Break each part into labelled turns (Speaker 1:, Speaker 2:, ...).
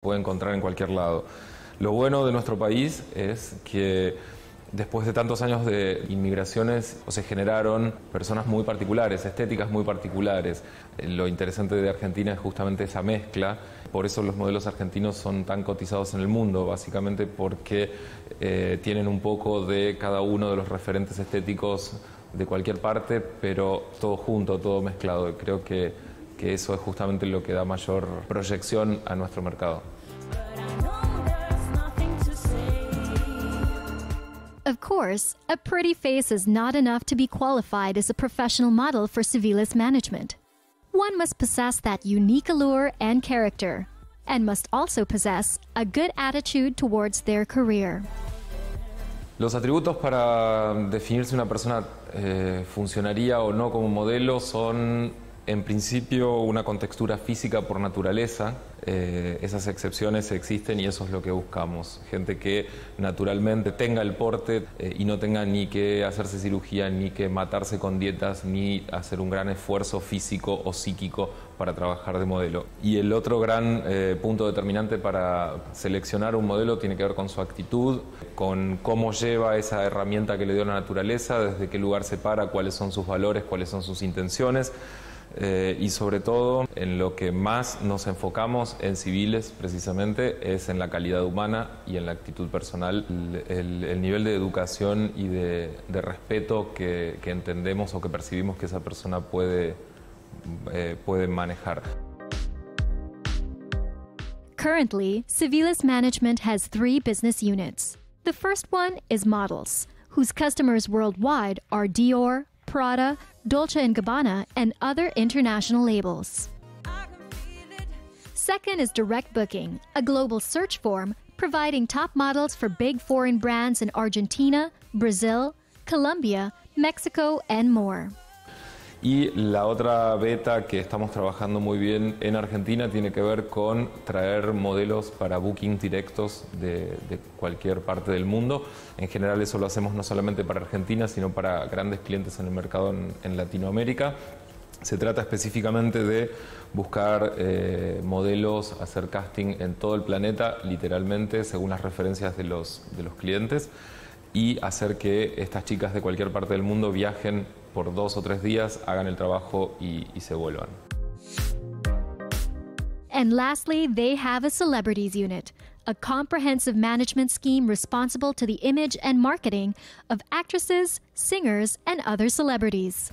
Speaker 1: puede encontrar en cualquier lado. Lo bueno de nuestro país es que después de tantos años de inmigraciones se generaron personas muy particulares, estéticas muy particulares. Lo interesante de Argentina es justamente esa mezcla. Por eso los modelos argentinos son tan cotizados en el mundo, básicamente porque tienen un poco de cada uno de los referentes estéticos de cualquier parte, pero todo junto, todo mezclado. Creo que eso es justamente lo que da mayor proyección a nuestro mercado.
Speaker 2: Of course, a pretty face is not enough to be qualified as a professional model for Civiles Management. One must possess that unique allure and character, and must also possess a good attitude towards their career.
Speaker 1: Los atributos para definir si una persona funcionaría o no como modelo son, en principio, una contextura física por naturaleza. Esas excepciones existen y eso es lo que buscamos. Gente que naturalmente tenga el porte y no tenga ni que hacerse cirugía, ni que matarse con dietas, ni hacer un gran esfuerzo físico o psíquico para trabajar de modelo. Y el otro gran punto determinante para seleccionar un modelo tiene que ver con su actitud, con cómo lleva esa herramienta que le dio la naturaleza, desde qué lugar se para, cuáles son sus valores, cuáles son sus intenciones. Y sobre todo en lo que más nos enfocamos en Civiles precisamente es en la calidad humana y en la actitud personal, el nivel de educación y de respeto que entendemos o que percibimos que esa persona puede manejar.
Speaker 2: Currently, Civiles Management has 3 business units. The first one is models, whose customers worldwide are Dior, Prada, Dolce & Gabbana, and other international labels. Second is direct booking, a global search firm providing top models for big foreign brands in Argentina, Brazil, Colombia, Mexico, and more.
Speaker 1: Y la otra beta que estamos trabajando muy bien en Argentina tiene que ver con traer modelos para bookings directos de cualquier parte del mundo. En general eso lo hacemos no solamente para Argentina, sino para grandes clientes en el mercado en Latinoamérica. Se trata específicamente de buscar modelos, hacer casting en todo el planeta, literalmente, según las referencias de los clientes, y hacer que estas chicas de cualquier parte del mundo viajen por 2 o 3 días, hagan el trabajo y se vuelvan.
Speaker 2: And lastly, they have a celebrities unit, a comprehensive management scheme responsible to the image and marketing of actresses, singers, and other celebrities.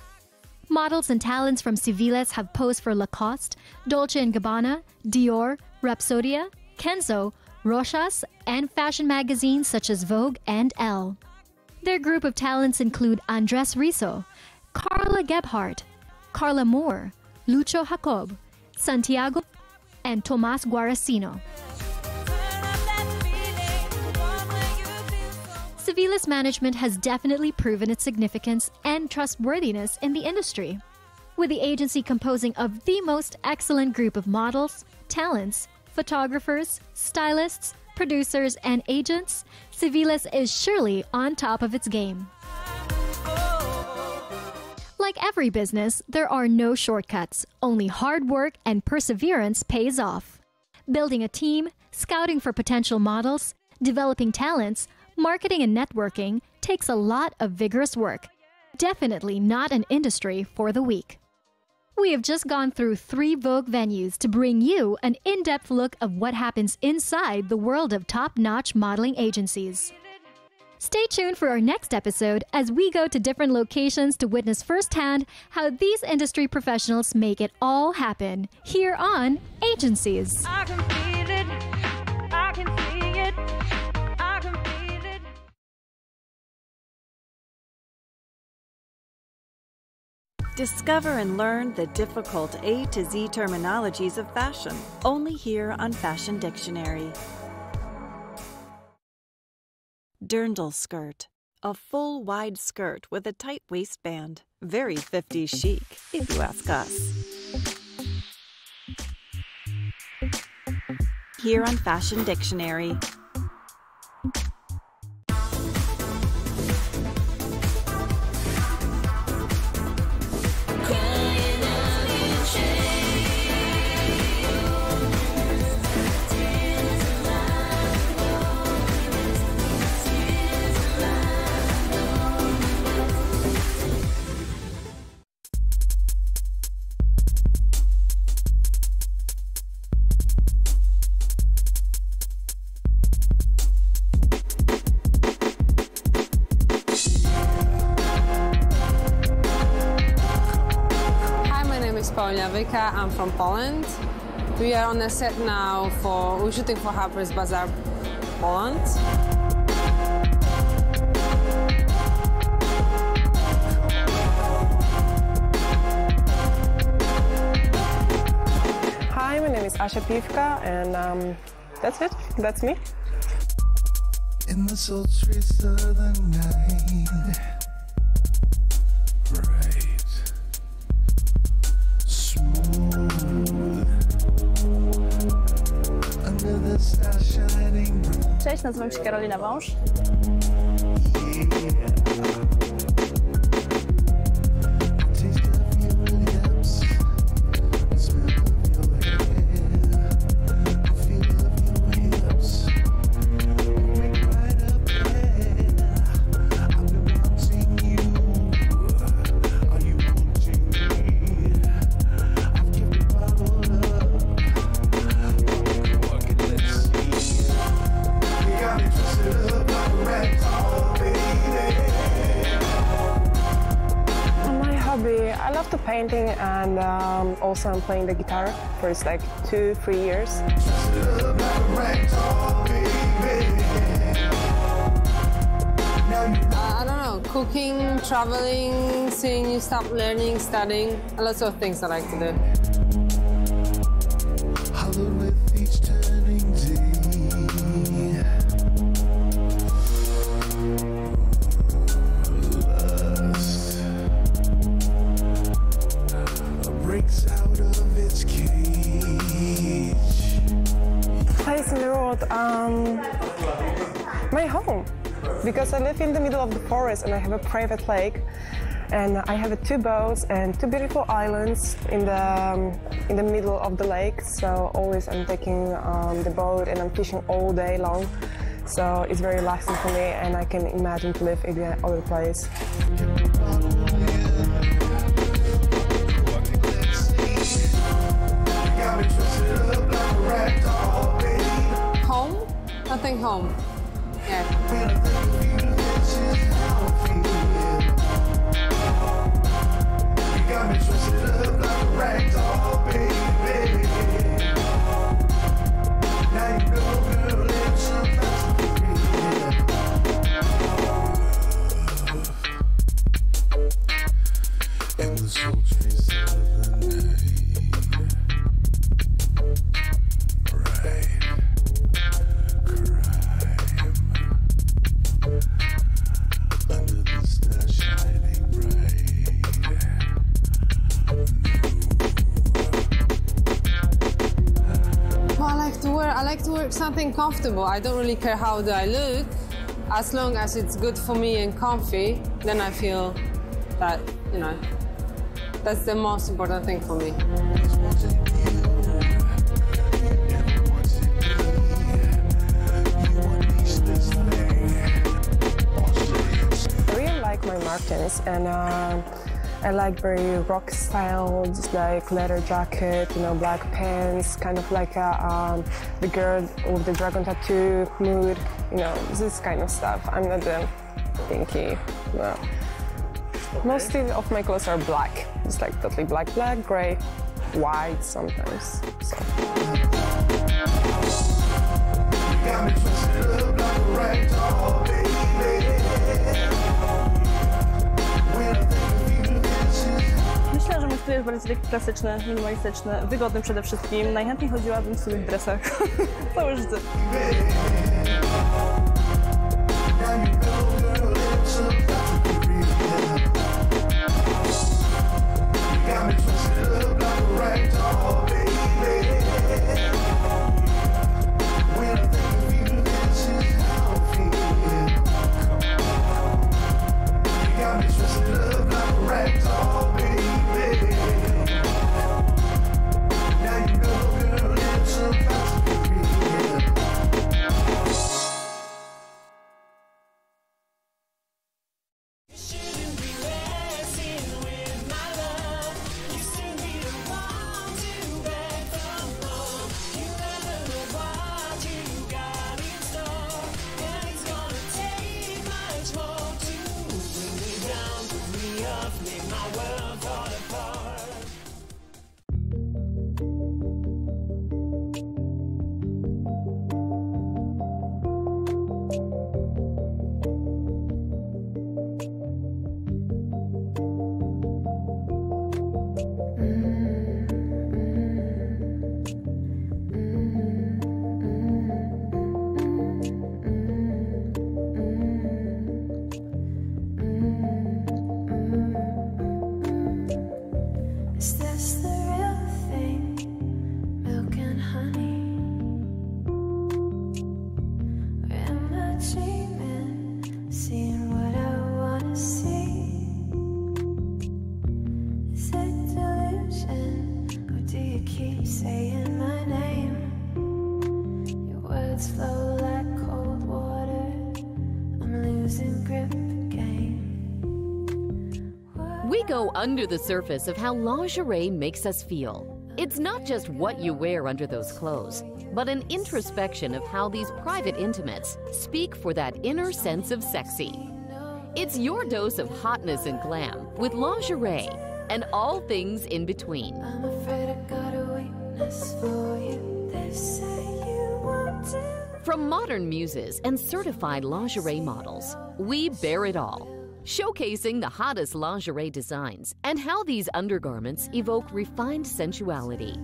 Speaker 2: Models and talents from Civiles have posed for Lacoste, Dolce & Gabbana, Dior, Rapsodia, Kenzo, Rochas, and fashion magazines such as Vogue and Elle. Their group of talents include Andres Rizzo, Carla Gebhardt, Carla Moore, Lucho Jacob, Santiago, and Tomas Guaracino. Civiles Management has definitely proven its significance and trustworthiness in the industry. With the agency composing of the most excellent group of models, talents, photographers, stylists, producers, and agents, Civiles is surely on top of its game. Like every business, there are no shortcuts. Only hard work and perseverance pays off. Building a team, scouting for potential models, developing talents, marketing and networking takes a lot of vigorous work. Definitely not an industry for the weak. We have just gone through 3 Vogue venues to bring you an in-depth look of what happens inside the world of top-notch modeling agencies. Stay tuned for our next episode as we go to different locations to witness firsthand how these industry professionals make it all happen here on Agencies.
Speaker 3: I can feel it. I can see it. I can feel it.
Speaker 4: Discover and learn the difficult A to Z terminologies of fashion, only here on Fashion Dictionary. Dirndl skirt, a full wide skirt with a tight waistband. Very 50s chic, if you ask us. Here on Fashion Dictionary.
Speaker 5: Jawika. I'm from Poland. We are on a set now we're shooting for Harper's Bazaar, Poland.
Speaker 6: Hi, my name is Asha Pivka, and that's it. That's me.
Speaker 7: In the sultry southern night, bright, smooth, under the star shining bright.
Speaker 8: Cześć, nazywam się Karolina Wąż.
Speaker 6: I love the painting, and also I'm playing the guitar for it's like 2-3 years.
Speaker 5: I don't know, cooking, traveling, seeing new stuff, learning, studying, lots of things I like to do.
Speaker 7: Hallowed with each turning day. Lust breaks out of its cage.
Speaker 6: Place in the world, my home, because I live in the middle of the forest and I have a private lake, and I have 2 boats and 2 beautiful islands in the middle of the lake. So always I'm taking the boat and I'm fishing all day long. So it's very relaxing for me, and I can imagine to live in the other place.
Speaker 5: Home? I think home. Yeah.
Speaker 7: In the sultry southern night, bright crime, under the star shining bright.
Speaker 5: Well, I like to wear something comfortable. I don't really care how do I look. As long as it's good for me and comfy, then I feel that, you know, that's the most important thing for me.
Speaker 6: I really like my Martens, and I like very rock style, just like leather jacket, you know, black pants, kind of like the girl with the dragon tattoo mood, you know, this kind of stuff. I'm not the pinky. No. Mostly of my clothes are black. It's like totally black, gray, white sometimes. So.
Speaker 8: Myślę, że mój styl jest bardziej taki klasyczny, minimalistyczny, wygodny przede wszystkim. Najchętniej chodziłabym w suchych dresach całe życie.
Speaker 9: dreaming, seeing what I wanna see. Is it delusion, or do you keep saying my name? Your words flow like cold water, I'm losing grip again.
Speaker 10: We go under the surface of how lingerie makes us feel. It's not just what you wear under those clothes, but an introspection of how these private intimates speak for that inner sense of sexy. It's your dose of hotness and glam with lingerie and all things in between.
Speaker 9: I'm afraid I got a weakness for you. They say you won't do.
Speaker 10: From modern muses and certified lingerie models, we bear it all. Showcasing the hottest lingerie designs and how these undergarments evoke refined sensuality.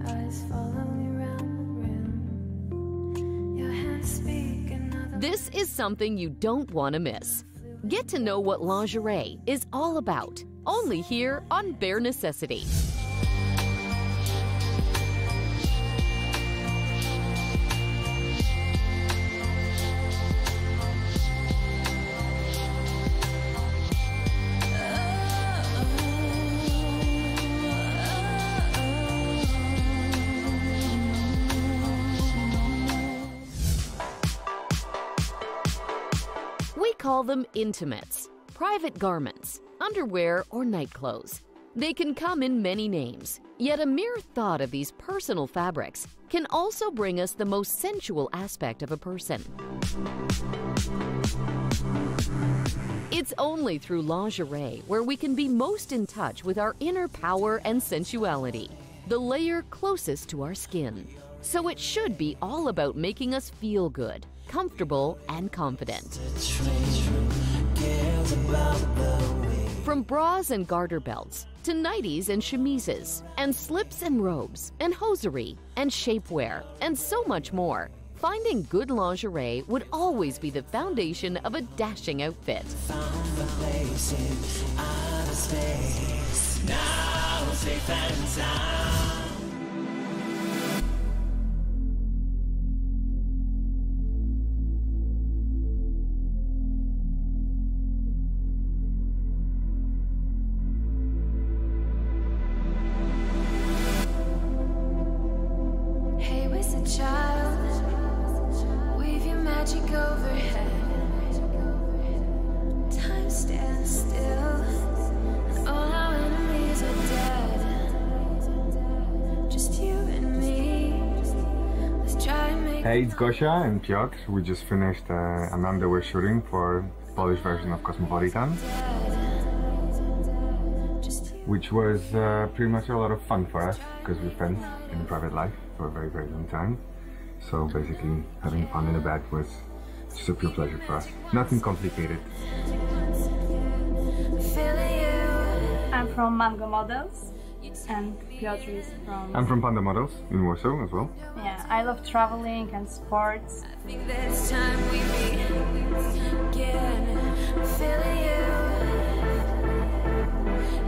Speaker 9: Eyes follow me round the room. Your hands speak another.
Speaker 10: This is something you don't want to miss. Get to know what lingerie is all about, only here on Bare Necessity. We call them intimates, private garments, underwear, or nightclothes. They can come in many names, yet a mere thought of these personal fabrics can also bring us the most sensual aspect of a person. It's only through lingerie where we can be most in touch with our inner power and sensuality, the layer closest to our skin. So it should be all about making us feel good, comfortable, and confident. From bras and garter belts to nighties and chemises and slips and robes and hosiery and shapewear and so much more, finding good lingerie would always be the foundation of a dashing outfit.
Speaker 11: Hey, it's Gosia and Piotr. We just finished an underwear shooting for the Polish version of Cosmopolitan, which was pretty much a lot of fun for us because we're friends in private life for a very, very long time. So basically, having fun in the bed was just a pure pleasure for us. Nothing complicated.
Speaker 8: I'm from Mango Models, and Piotr is from...
Speaker 11: I'm from Panda Models in Warsaw as well.
Speaker 8: Yeah, I love traveling and sports.
Speaker 9: I think that it's time we begin. I'm feeling you.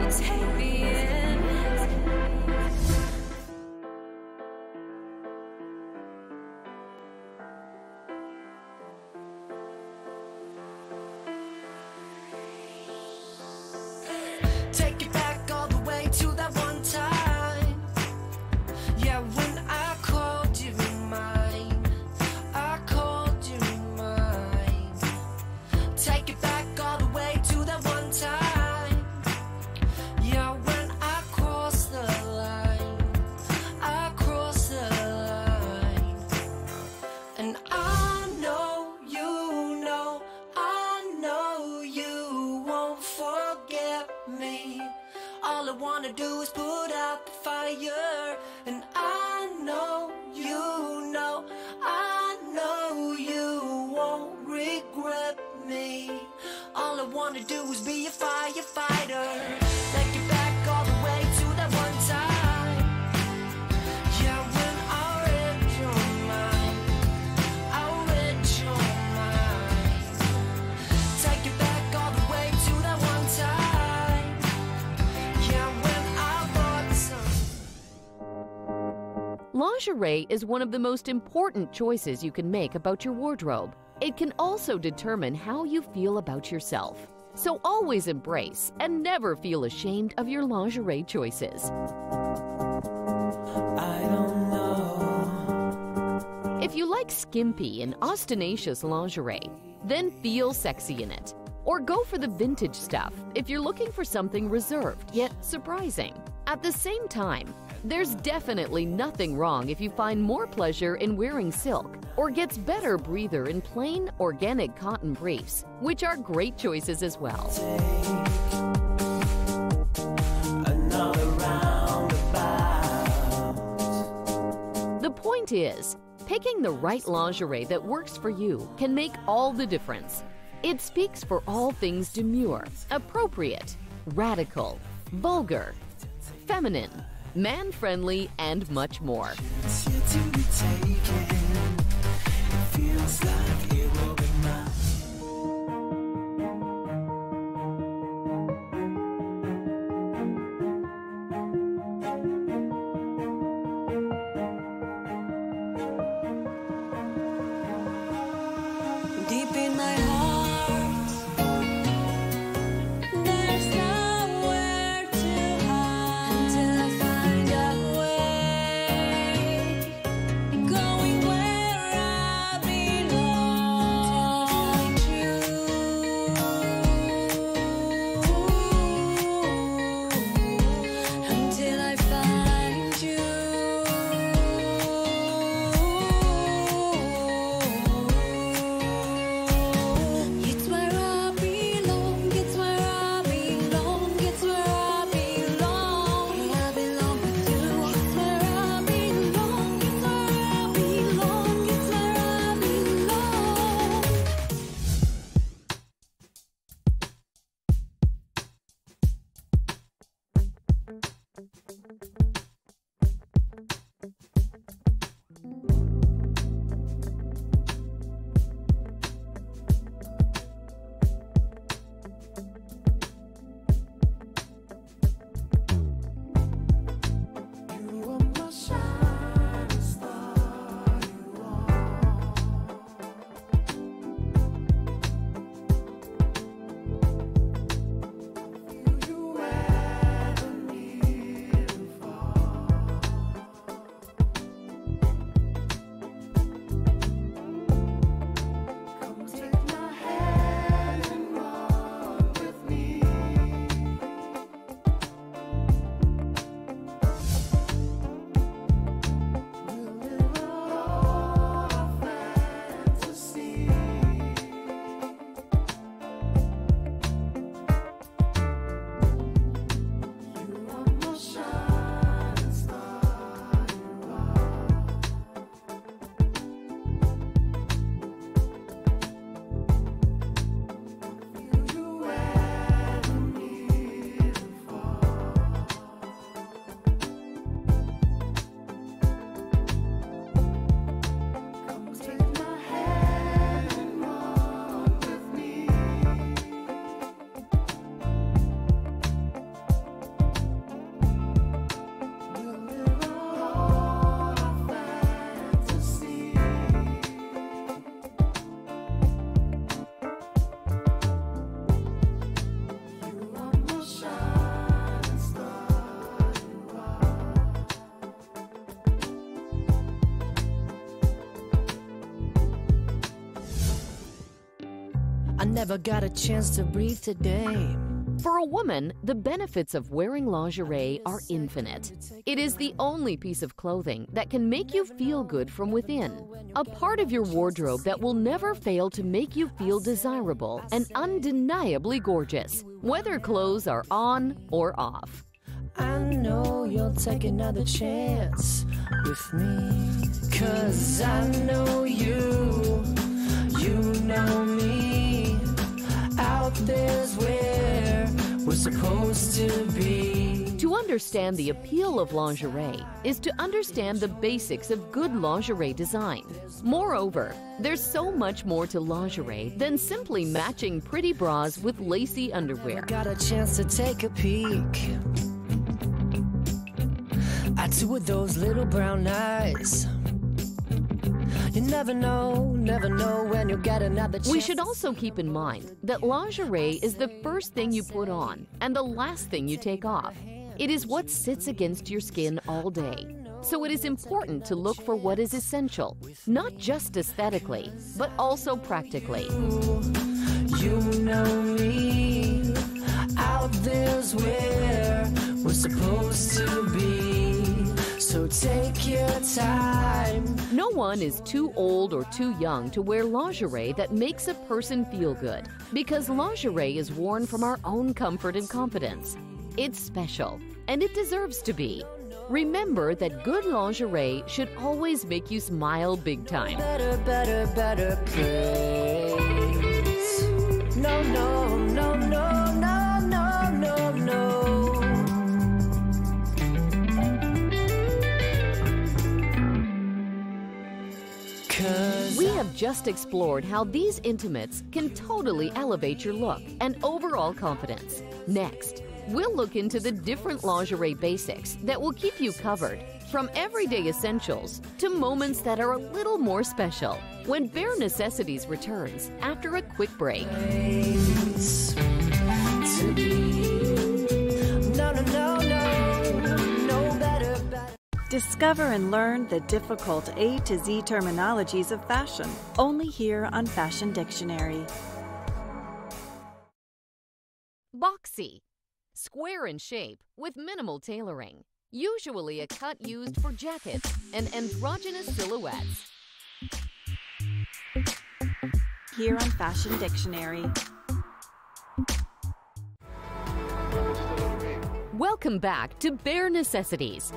Speaker 9: You take me in. Take it back all the way to that one time. Yeah, when I called you mine. I called you mine. Take it back all the way to that one time. Yeah, when I crossed the line. I crossed the line. And I know you know, I know you won't forget me. All I wanna do is put out the fire. And I know you know, I know you won't regret me. All I wanna do is be a firefighter. Take it back all the way to that one time. Yeah, when I read your mind, I read your mind. Take it back all the way to that one time. Yeah, when I bought some.
Speaker 10: Lingerie is one of the most important choices you can make about your wardrobe. It can also determine how you feel about yourself. So always embrace and never feel ashamed of your lingerie choices. If you like skimpy and ostentatious lingerie, then feel sexy in it. Or go for the vintage stuff if you're looking for something reserved yet surprising. At the same time, there's definitely nothing wrong if you find more pleasure in wearing silk or gets better breather in plain organic cotton briefs, which are great choices as well. The point is, picking the right lingerie that works for you can make all the difference. It speaks for all things demure, appropriate, radical, vulgar, feminine, man-friendly, and much more.
Speaker 9: Deep in my heart, there's nowhere to hide until I find a way, going where I belong until I find you. It's where I belong, it's where I belong, it's where I belong. I belong with you. It's where I belong, it's where I belong, it's where I belong.
Speaker 12: I never got a chance to breathe today.
Speaker 10: For a woman, the benefits of wearing lingerie are infinite. It is the only piece of clothing that can make you feel good from within. A part of your wardrobe that will never fail to make you feel desirable and undeniably gorgeous, whether clothes are on or off.
Speaker 12: I know you'll take another chance with me, 'cause I know you know me. Out there's where we're supposed to be.
Speaker 10: To understand the appeal of lingerie is to understand the basics of good lingerie design. Moreover, there's so much more to lingerie than simply matching pretty bras with lacy underwear.
Speaker 12: Got a chance to take a peek at two of those little brown eyes. You never know when you'll get another chance.
Speaker 10: We should also keep in mind that lingerie is the first thing you put on and the last thing you take off. It is what sits against your skin all day. So it is important to look for what is essential, not just aesthetically, but also practically.
Speaker 12: You know me, out there's where we're supposed to be. So take your time.
Speaker 10: No one is too old or too young to wear lingerie that makes a person feel good, because lingerie is worn from our own comfort and confidence. It's special, and it deserves to be. Remember that good lingerie should always make you smile big time.
Speaker 12: Better place. No, no, no, no, no, no, no, no.
Speaker 10: We have just explored how these intimates can totally elevate your look and overall confidence. Next, we'll look into the different lingerie basics that will keep you covered, from everyday essentials to moments that are a little more special, when Bare Necessities returns after a quick break.
Speaker 4: Discover and learn the difficult A to Z terminologies of fashion, only here on Fashion Dictionary.
Speaker 10: Boxy. Square in shape with minimal tailoring. Usually a cut used for jackets and androgynous silhouettes.
Speaker 4: Here on Fashion Dictionary.
Speaker 10: Welcome back to Bare Necessities.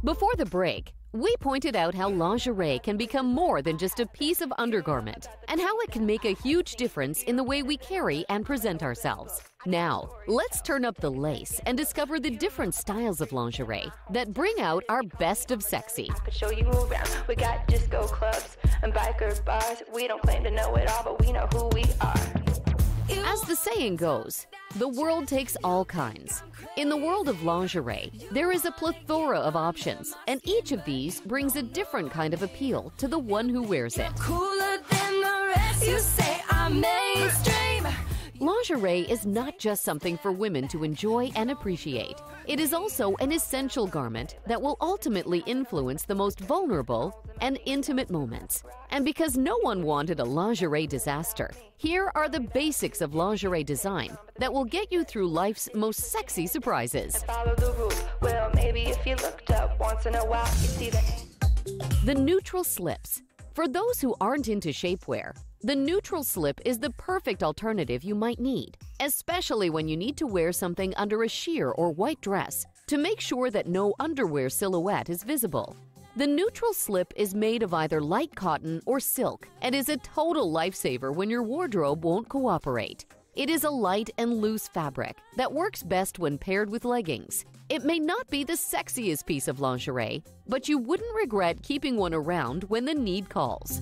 Speaker 10: Before the break, we pointed out how lingerie can become more than just a piece of undergarment, and how it can make a huge difference in the way we carry and present ourselves. Now, let's turn up the lace and discover the different styles of lingerie that bring out our best of sexy.
Speaker 13: I could show you around. We got disco clubs and biker bars. We don't claim to know it all, but we know who we are.
Speaker 10: As the saying goes, the world takes all kinds. In the world of lingerie, there is a plethora of options, and each of these brings a different kind of appeal to the one who wears it.
Speaker 12: Cooler than the rest, you say I'm mainstream.
Speaker 10: Lingerie is not just something for women to enjoy and appreciate. It is also an essential garment that will ultimately influence the most vulnerable and intimate moments. And because no one wanted a lingerie disaster, here are the basics of lingerie design that will get you through life's most sexy surprises.
Speaker 13: Follow the rules. Well, maybe if you looked up once in a while, you'd see that.
Speaker 10: The neutral slips. For those who aren't into shapewear, the neutral slip is the perfect alternative you might need, especially when you need to wear something under a sheer or white dress to make sure that no underwear silhouette is visible. The neutral slip is made of either light cotton or silk and is a total lifesaver when your wardrobe won't cooperate. It is a light and loose fabric that works best when paired with leggings. It may not be the sexiest piece of lingerie, but you wouldn't regret keeping one around when the need calls.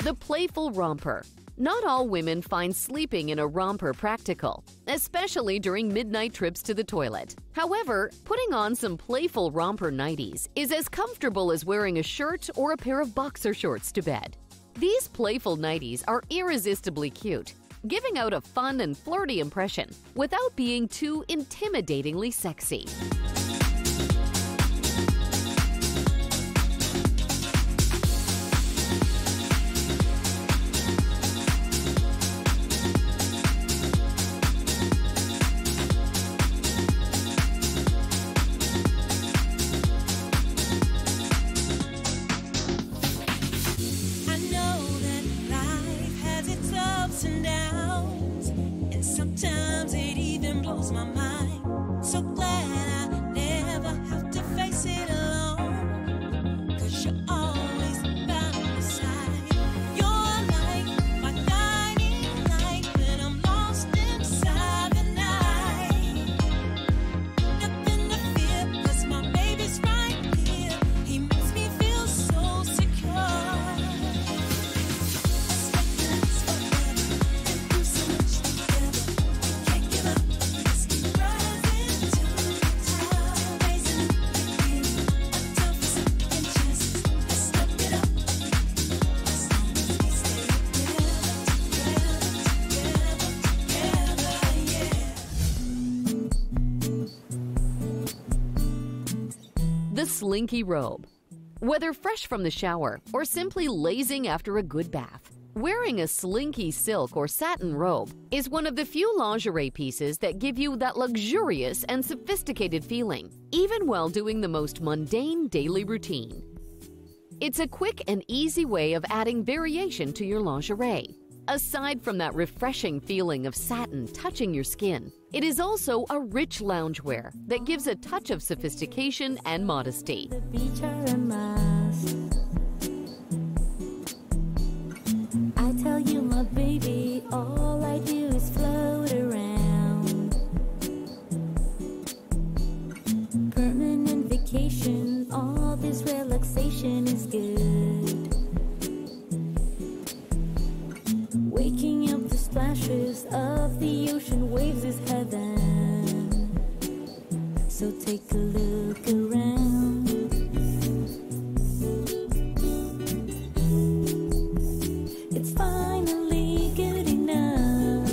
Speaker 10: The playful romper. Not all women find sleeping in a romper practical, especially during midnight trips to the toilet. However, putting on some playful romper nighties is as comfortable as wearing a shirt or a pair of boxer shorts to bed. These playful nighties are irresistibly cute, giving out a fun and flirty impression without being too intimidatingly sexy.
Speaker 12: I know that life has its ups and downs, and sometimes it even blows my mind. So glad I never have to face it alone, 'cause you're always by my side. You're like my guiding light when I'm lost inside the night. Nothing to fear, 'cause my baby's right here. He makes me feel so secure.
Speaker 10: The slinky robe. Whether fresh from the shower or simply lazing after a good bath, wearing a slinky silk or satin robe is one of the few lingerie pieces that give you that luxurious and sophisticated feeling, even while doing the most mundane daily routine. It's a quick and easy way of adding variation to your lingerie. Aside from that refreshing feeling of satin touching your skin, it is also a rich loungewear that gives a touch of sophistication and modesty.
Speaker 12: I tell you, my baby, all I do is float around. Permanent vacation, all this relaxation is good. Waking up the splashes of the ocean waves is heaven. So take a look around. It's finally good enough.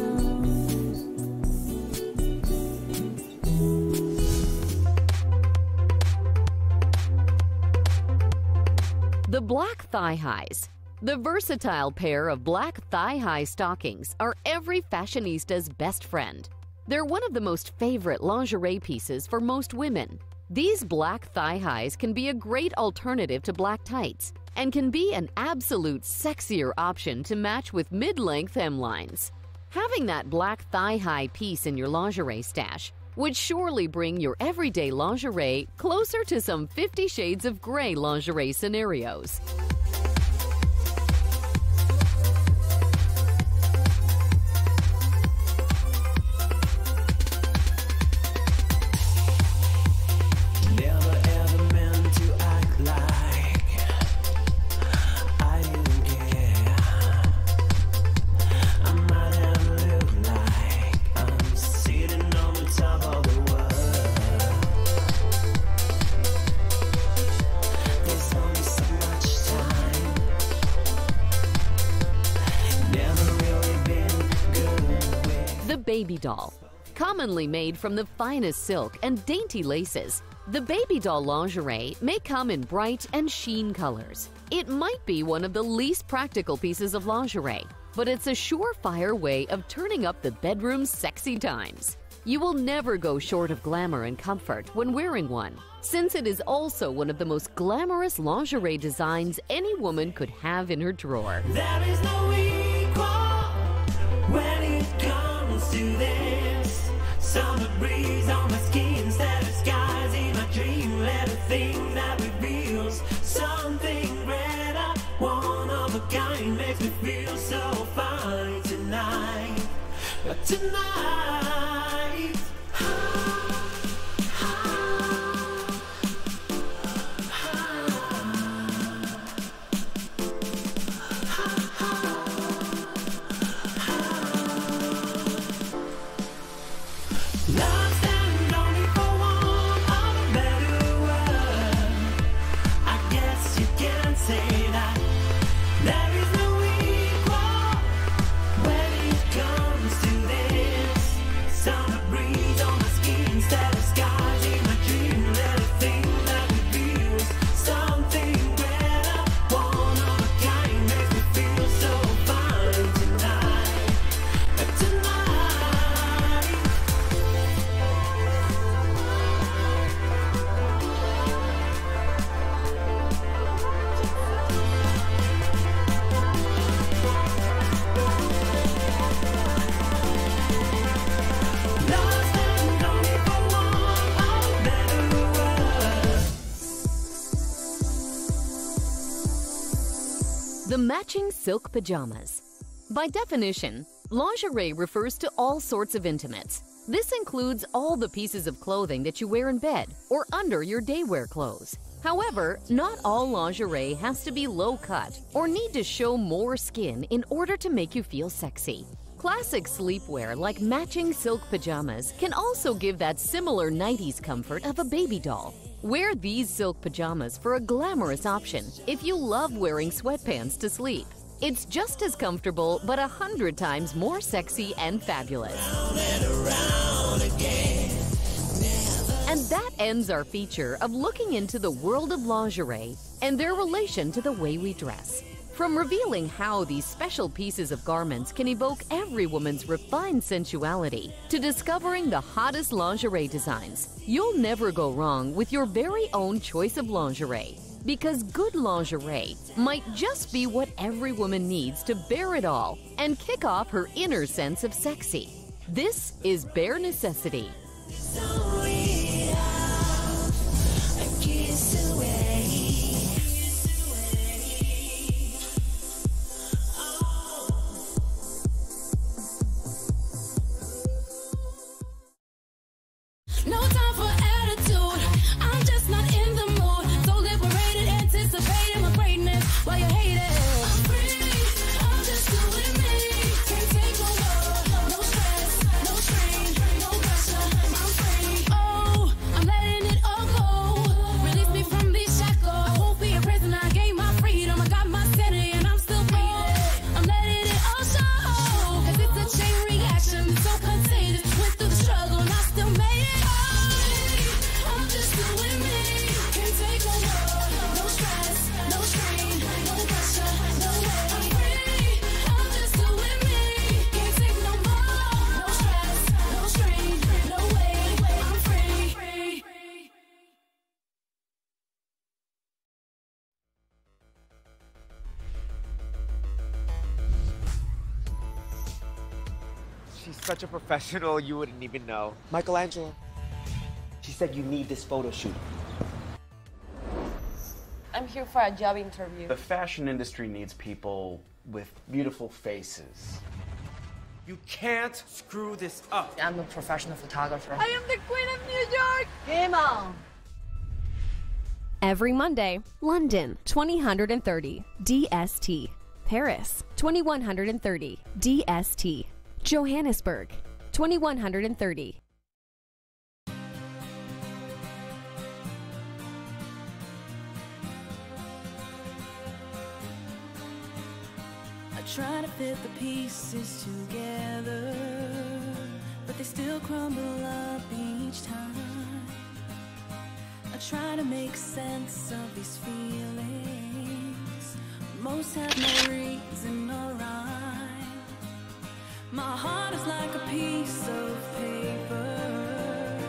Speaker 10: The black thigh highs. The versatile pair of black thigh-high stockings are every fashionista's best friend. They're one of the most favorite lingerie pieces for most women. These black thigh-highs can be a great alternative to black tights and can be an absolute sexier option to match with mid-length hemlines. Having that black thigh-high piece in your lingerie stash would surely bring your everyday lingerie closer to some 50 Shades of Grey lingerie scenarios. Baby doll. Commonly made from the finest silk and dainty laces, the baby doll lingerie may come in bright and sheen colors. It might be one of the least practical pieces of lingerie, but it's a surefire way of turning up the bedroom's sexy times. You will never go short of glamour and comfort when wearing one, since it is also one of the most glamorous lingerie designs any woman could have in her drawer.
Speaker 12: There is no equal when it comes to this. Summer breeze on my skin, instead of skies in my dream. Let a thing that reveals something better. One of a kind makes me feel so fine tonight. Tonight.
Speaker 10: Matching silk pajamas. By definition, lingerie refers to all sorts of intimates. This includes all the pieces of clothing that you wear in bed or under your daywear clothes. However, not all lingerie has to be low-cut or need to show more skin in order to make you feel sexy. Classic sleepwear like matching silk pajamas can also give that similar 90s comfort of a baby doll. Wear these silk pajamas for a glamorous option if you love wearing sweatpants to sleep. It's just as comfortable, but 100 times more sexy and fabulous. And that ends our feature of looking into the world of lingerie and their relation to the way we dress. From revealing how these special pieces of garments can evoke every woman's refined sensuality to discovering the hottest lingerie designs, you'll never go wrong with your very own choice of lingerie. Because good lingerie might just be what every woman needs to bear it all and kick off her inner sense of sexy. This is Bare Necessity.
Speaker 12: No time for attitude. I'm just not in the mood. So liberated, anticipating my greatness while you hate it. I'm free. I'm just doing me. Can't take no more. No stress, no strain, no pressure. I'm free. Oh, I'm letting it all go. Release me from these shackles. I won't be a prisoner. I gained my freedom. I got my sanity and I'm still breathing. I'm letting it all show. Cause it's a chain reaction. So contagious. Went through the struggle and I still made it. I'm just doing me. Can't take no more. No stress, no strain, no pressure, no way. I'm free. I'm just doing me. Can't take no more. No stress, no strain, no way. I'm free.
Speaker 14: She's such a professional, you wouldn't even know. Michelangelo. She said you need this photo shoot.
Speaker 15: I'm here for a job interview.
Speaker 16: The fashion industry needs people with beautiful faces.
Speaker 14: You can't screw this up.
Speaker 15: I'm a professional photographer.
Speaker 3: I am the queen of New York!
Speaker 15: Game on!
Speaker 17: Every Monday, London, 2030, DST. Paris, 2130, DST. Johannesburg, 2130.
Speaker 12: I try to fit the pieces together, but they still crumble up each time. I try to make sense of these feelings. Most have no reason or rhyme. My heart is like a piece of paper,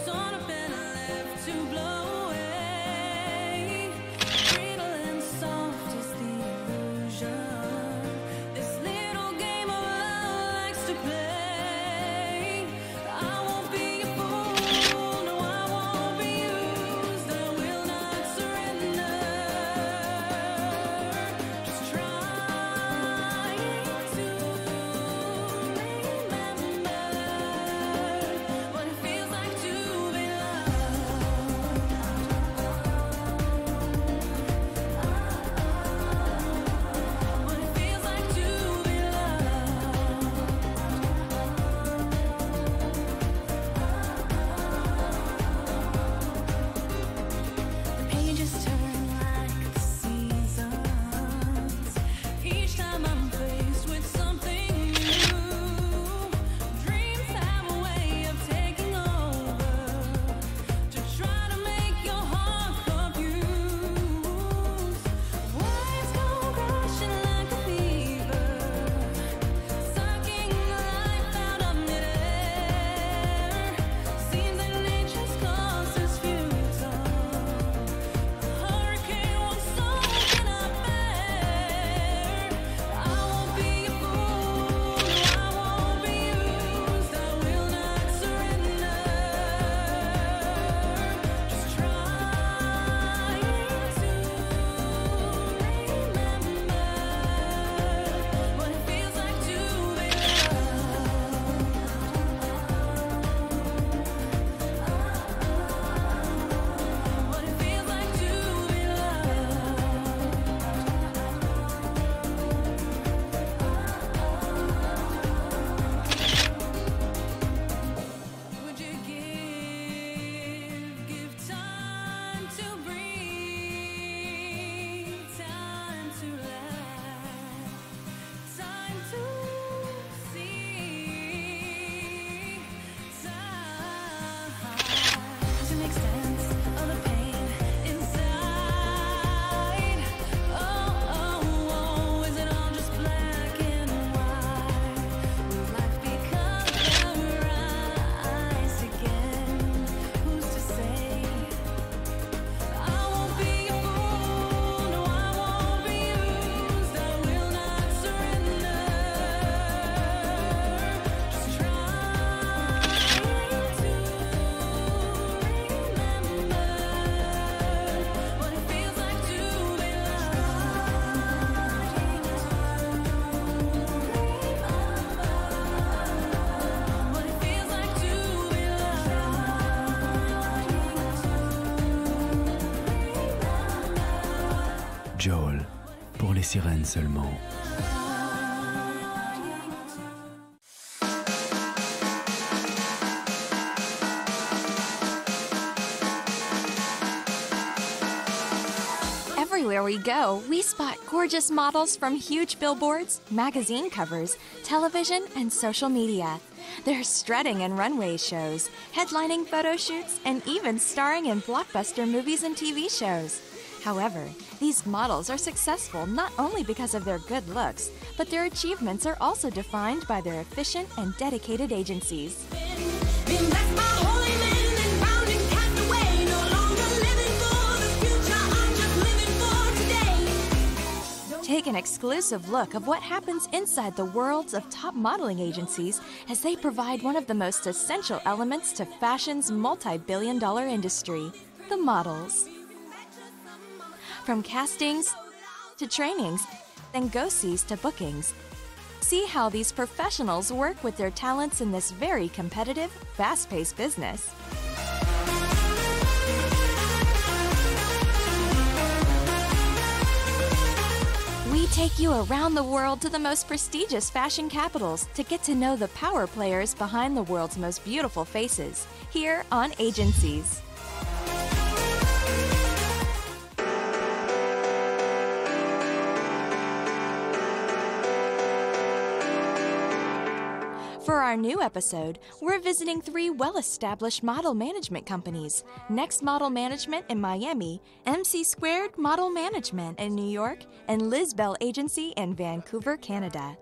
Speaker 12: torn up and left to blow away. Brittle and soft is the illusion this little game of love likes to play. I won't be a fool, no, I won't be used. I will not surrender. Just trying to remember.
Speaker 18: sirènes seulement.
Speaker 19: Everywhere we go, we spot gorgeous models from huge billboards, magazine covers, television, and social media. They're strutting in runway shows, headlining photo shoots, and even starring in blockbuster movies and TV shows. However, these models are successful not only because of their good looks, but their achievements are also defined by their efficient and dedicated agencies. Take an exclusive look of what happens inside the worlds of top modeling agencies as they provide one of the most essential elements to fashion's multi-billion-dollar industry, the models. From castings to trainings and go-sees to bookings, see how these professionals work with their talents in this very competitive, fast-paced business. We take you around the world to the most prestigious fashion capitals to get to know the power players behind the world's most beautiful faces, here on Agencies. For our new episode, we're visiting 3 well-established model management companies: Next Model Management in Miami, MC² Model Management in New York, and Liz Bell Agency in Vancouver, Canada.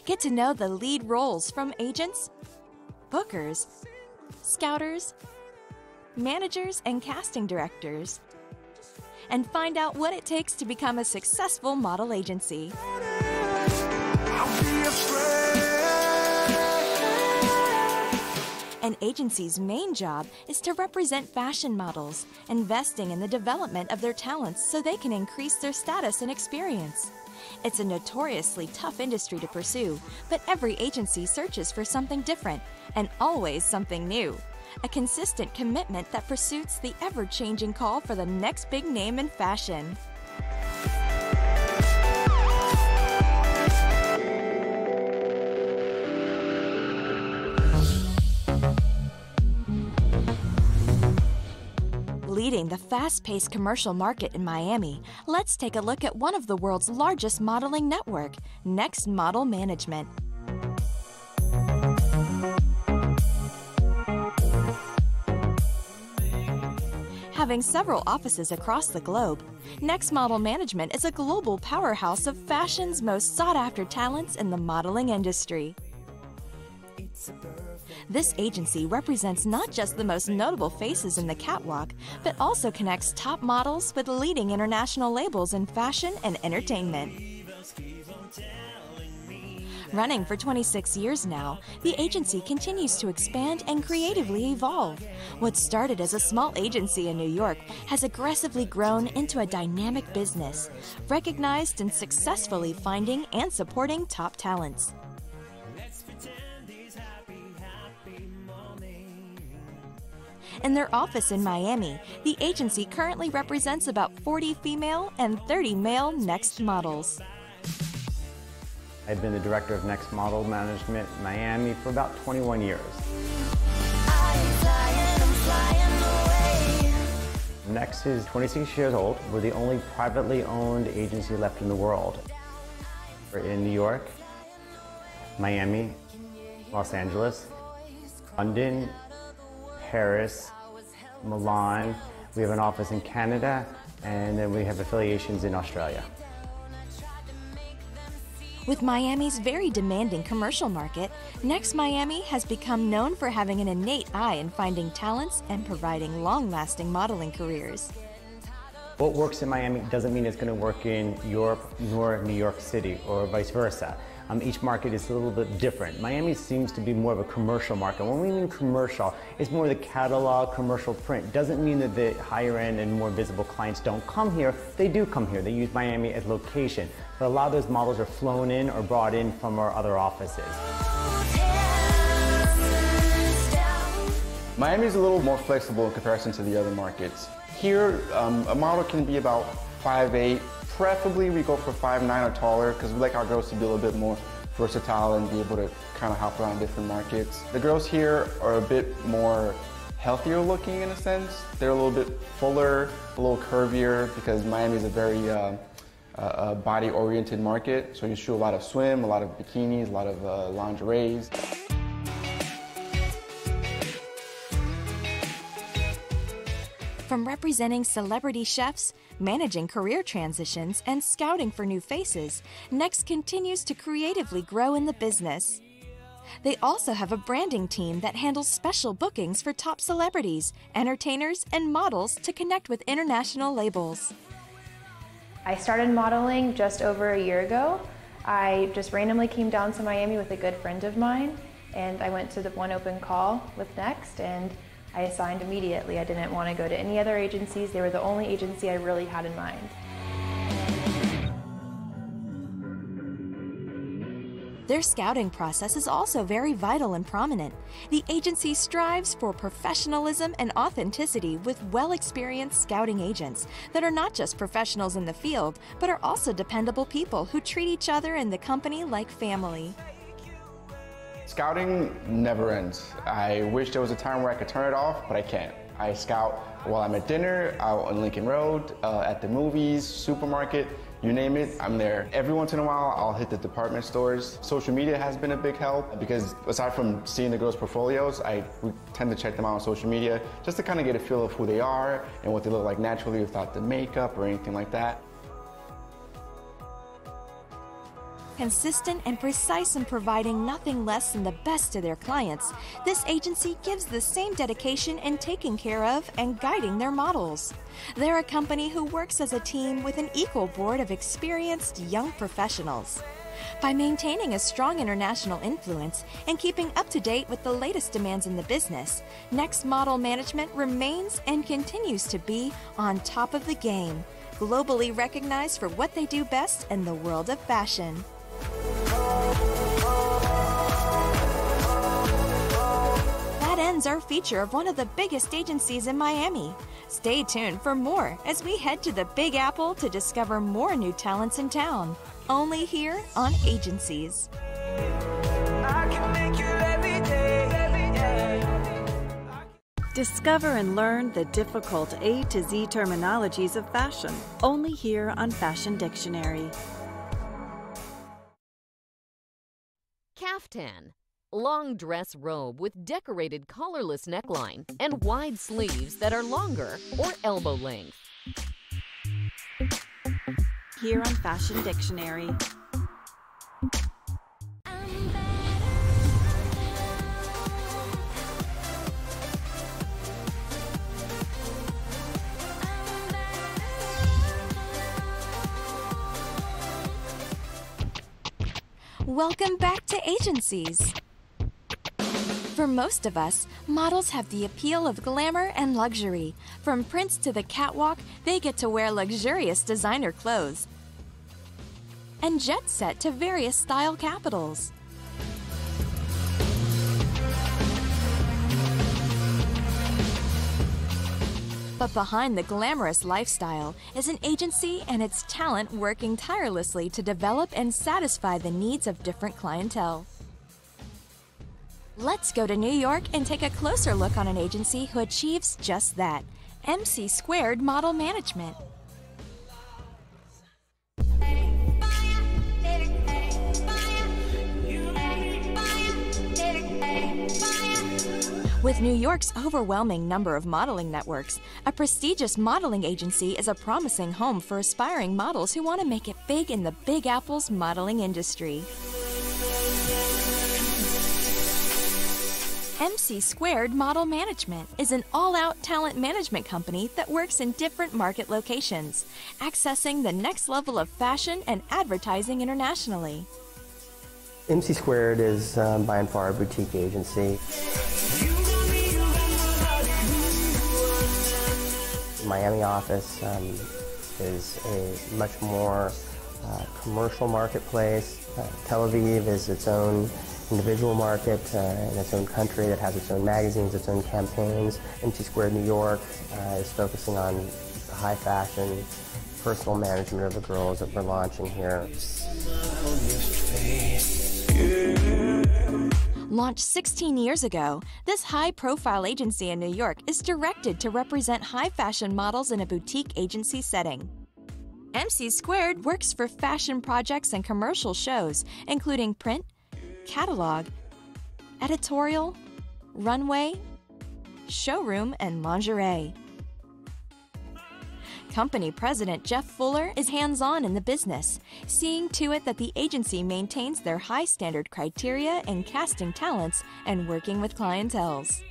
Speaker 19: Get to know the lead roles from agents, bookers, scouters, managers, and casting directors, and find out what it takes to become a successful model agency. An agency's main job is to represent fashion models, investing in the development of their talents so they can increase their status and experience. It's a notoriously tough industry to pursue, but every agency searches for something different, and always something new. A consistent commitment that pursues the ever-changing call for the next big name in fashion. Leading the fast-paced commercial market in Miami, let's take a look at one of the world's largest modeling network, Next Model Management. Having several offices across the globe, Next Model Management is a global powerhouse of fashion's most sought-after talents in the modeling industry. This agency represents not just the most notable faces in the catwalk, but also connects top models with leading international labels in fashion and entertainment. Running for 26 years now, the agency continues to expand and creatively evolve. What started as a small agency in New York has aggressively grown into a dynamic business, recognized and successfully finding and supporting top talents. In their office in Miami, the agency currently represents about 40 female and 30 male Next models.
Speaker 20: I've been the director of Next Model Management in Miami for about 21 years. Next is 26 years old. We're the only privately owned agency left in the world. We're in New York, Miami, Los Angeles, London, Paris, Milan. We have an office in Canada, and then we have affiliations in Australia.
Speaker 19: With Miami's very demanding commercial market, Next Miami has become known for having an innate eye in finding talents and providing long-lasting modeling careers.
Speaker 20: What works in Miami doesn't mean it's going to work in Europe nor New York City, or vice versa. Each market is a little bit different. Miami seems to be more of a commercial market. When we mean commercial, it's more the catalog, commercial print. Doesn't mean that the higher end and more visible clients don't come here. They do come here. They use Miami as location. But a lot of those models are flown in or brought in from our other offices.
Speaker 21: Miami is a little more flexible in comparison to the other markets. Here, a model can be about
Speaker 18: 5'8". Preferably we go for 5'9" or taller because we like our girls to be a little bit more versatile and be able to kind of hop around different markets. The girls here are a bit more healthier looking in a sense. They're a little bit fuller, a little curvier because Miami is a very body-oriented market. So you shoot a lot of swim, a lot of bikinis, a lot of lingeries.
Speaker 19: From representing celebrity chefs, managing career transitions, and scouting for new faces, Next continues to creatively grow in the business. They also have a branding team that handles special bookings for top celebrities, entertainers, and models to connect with international labels.
Speaker 21: I started modeling just over a year ago. I just randomly came down to Miami with a good friend of mine, and I went to the one open call with Next, and I signed immediately. I didn't want to go to any other agencies. They were the only agency I really had in mind.
Speaker 19: Their scouting process is also very vital and prominent. The agency strives for professionalism and authenticity with well-experienced scouting agents that are not just professionals in the field, but are also dependable people who treat each other and the company like family.
Speaker 18: Scouting never ends. I wish there was a time where I could turn it off, but I can't. I scout while I'm at dinner, out on Lincoln Road, at the movies, supermarket, you name it, I'm there. Every once in a while, I'll hit the department stores. Social media has been a big help because aside from seeing the girls' portfolios, we tend to check them out on social media just to kind of get a feel of who they are and what they look like naturally without the makeup or anything like that.
Speaker 19: Consistent and precise in providing nothing less than the best to their clients, this agency gives the same dedication in taking care of and guiding their models. They're a company who works as a team with an equal board of experienced young professionals. By maintaining a strong international influence and keeping up to date with the latest demands in the business, Next Model Management remains and continues to be on top of the game, globally recognized for what they do best in the world of fashion. That ends our feature of one of the biggest agencies in Miami. Stay tuned for more as we head to the Big Apple to discover more new talents in town. Only here on Agencies.
Speaker 4: Discover and learn the difficult A to Z terminologies of fashion. Only here on Fashion Dictionary.
Speaker 10: Caftan, long dress robe with decorated collarless neckline and wide sleeves that are longer or elbow length.
Speaker 4: Here on Fashion Dictionary.
Speaker 19: Welcome back to Agencies. For most of us, models have the appeal of glamour and luxury. From prints to the catwalk, they get to wear luxurious designer clothes and jet set to various style capitals. But behind the glamorous lifestyle is an agency and its talent working tirelessly to develop and satisfy the needs of different clientele. Let's go to New York and take a closer look on an agency who achieves just that, MC² Model Management. With New York's overwhelming number of modeling networks, a prestigious modeling agency is a promising home for aspiring models who want to make it big in the Big Apple's modeling industry. MC² Model Management is an all-out talent management company that works in different market locations, accessing the next level of fashion and advertising internationally.
Speaker 22: MC² is by and far a boutique agency. Miami office is a much more commercial marketplace. Tel Aviv is its own individual market in its own country that has its own magazines, its own campaigns. MC² New York is focusing on high fashion, personal management of the girls that we're launching here.
Speaker 19: Launched 16 years ago, this high-profile agency in New York is directed to represent high-fashion models in a boutique agency setting. MC² works for fashion projects and commercial shows, including print, catalog, editorial, runway, showroom, and lingerie. Company president Jeff Fuller is hands-on in the business, seeing to it that the agency maintains their high standard criteria in casting talents and working with clienteles.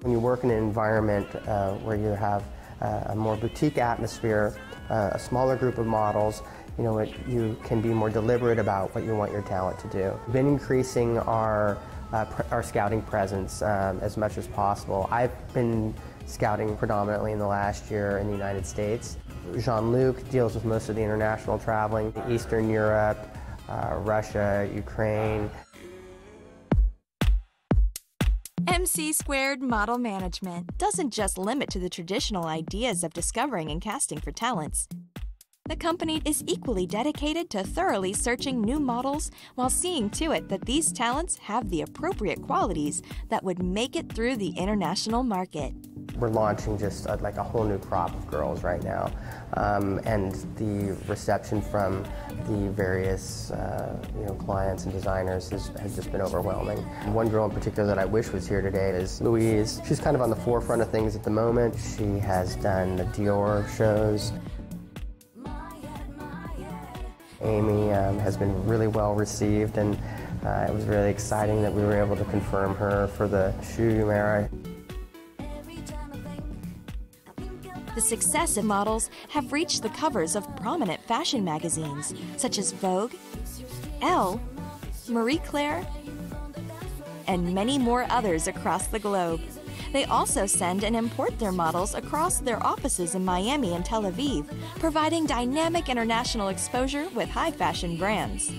Speaker 22: When you work in an environment where you have a more boutique atmosphere, a smaller group of models, you can be more deliberate about what you want your talent to do. We've been increasing our scouting presence as much as possible. I've been scouting predominantly in the last year in the United States. Jean-Luc deals with most of the international traveling, Eastern Europe, Russia, Ukraine.
Speaker 19: MC² Model Management doesn't just limit to the traditional ideas of discovering and casting for talents. The company is equally dedicated to thoroughly searching new models while seeing to it that these talents have the appropriate qualities that would make it through the international market.
Speaker 22: We're launching just like a whole new crop of girls right now, and the reception from the various clients and designers has just been overwhelming. One girl in particular that I wish was here today is Louise. She's kind of on the forefront of things at the moment. She has done the Dior shows. Amy has been really well received, and it was really exciting that we were able to confirm her for the Shoe Mara.
Speaker 19: The successive models have reached the covers of prominent fashion magazines such as Vogue, Elle, Marie Claire, and many more others across the globe. They also send and import their models across their offices in Miami and Tel Aviv, providing dynamic international exposure with high fashion brands.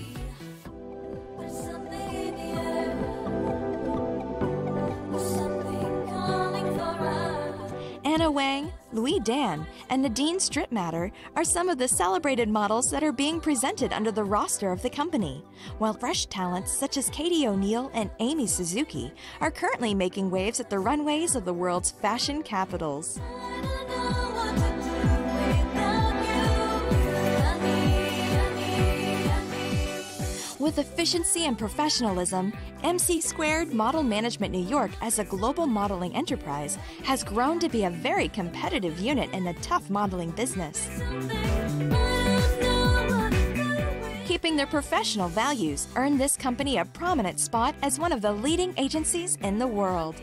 Speaker 19: Anna Wang, Louis Dan, and Nadine Strittmatter are some of the celebrated models that are being presented under the roster of the company, while fresh talents such as Katie O'Neill and Amy Suzuki are currently making waves at the runways of the world's fashion capitals. With efficiency and professionalism, MC² Model Management New York as a global modeling enterprise has grown to be a very competitive unit in the tough modeling business. Keeping their professional values earned this company a prominent spot as one of the leading agencies in the world.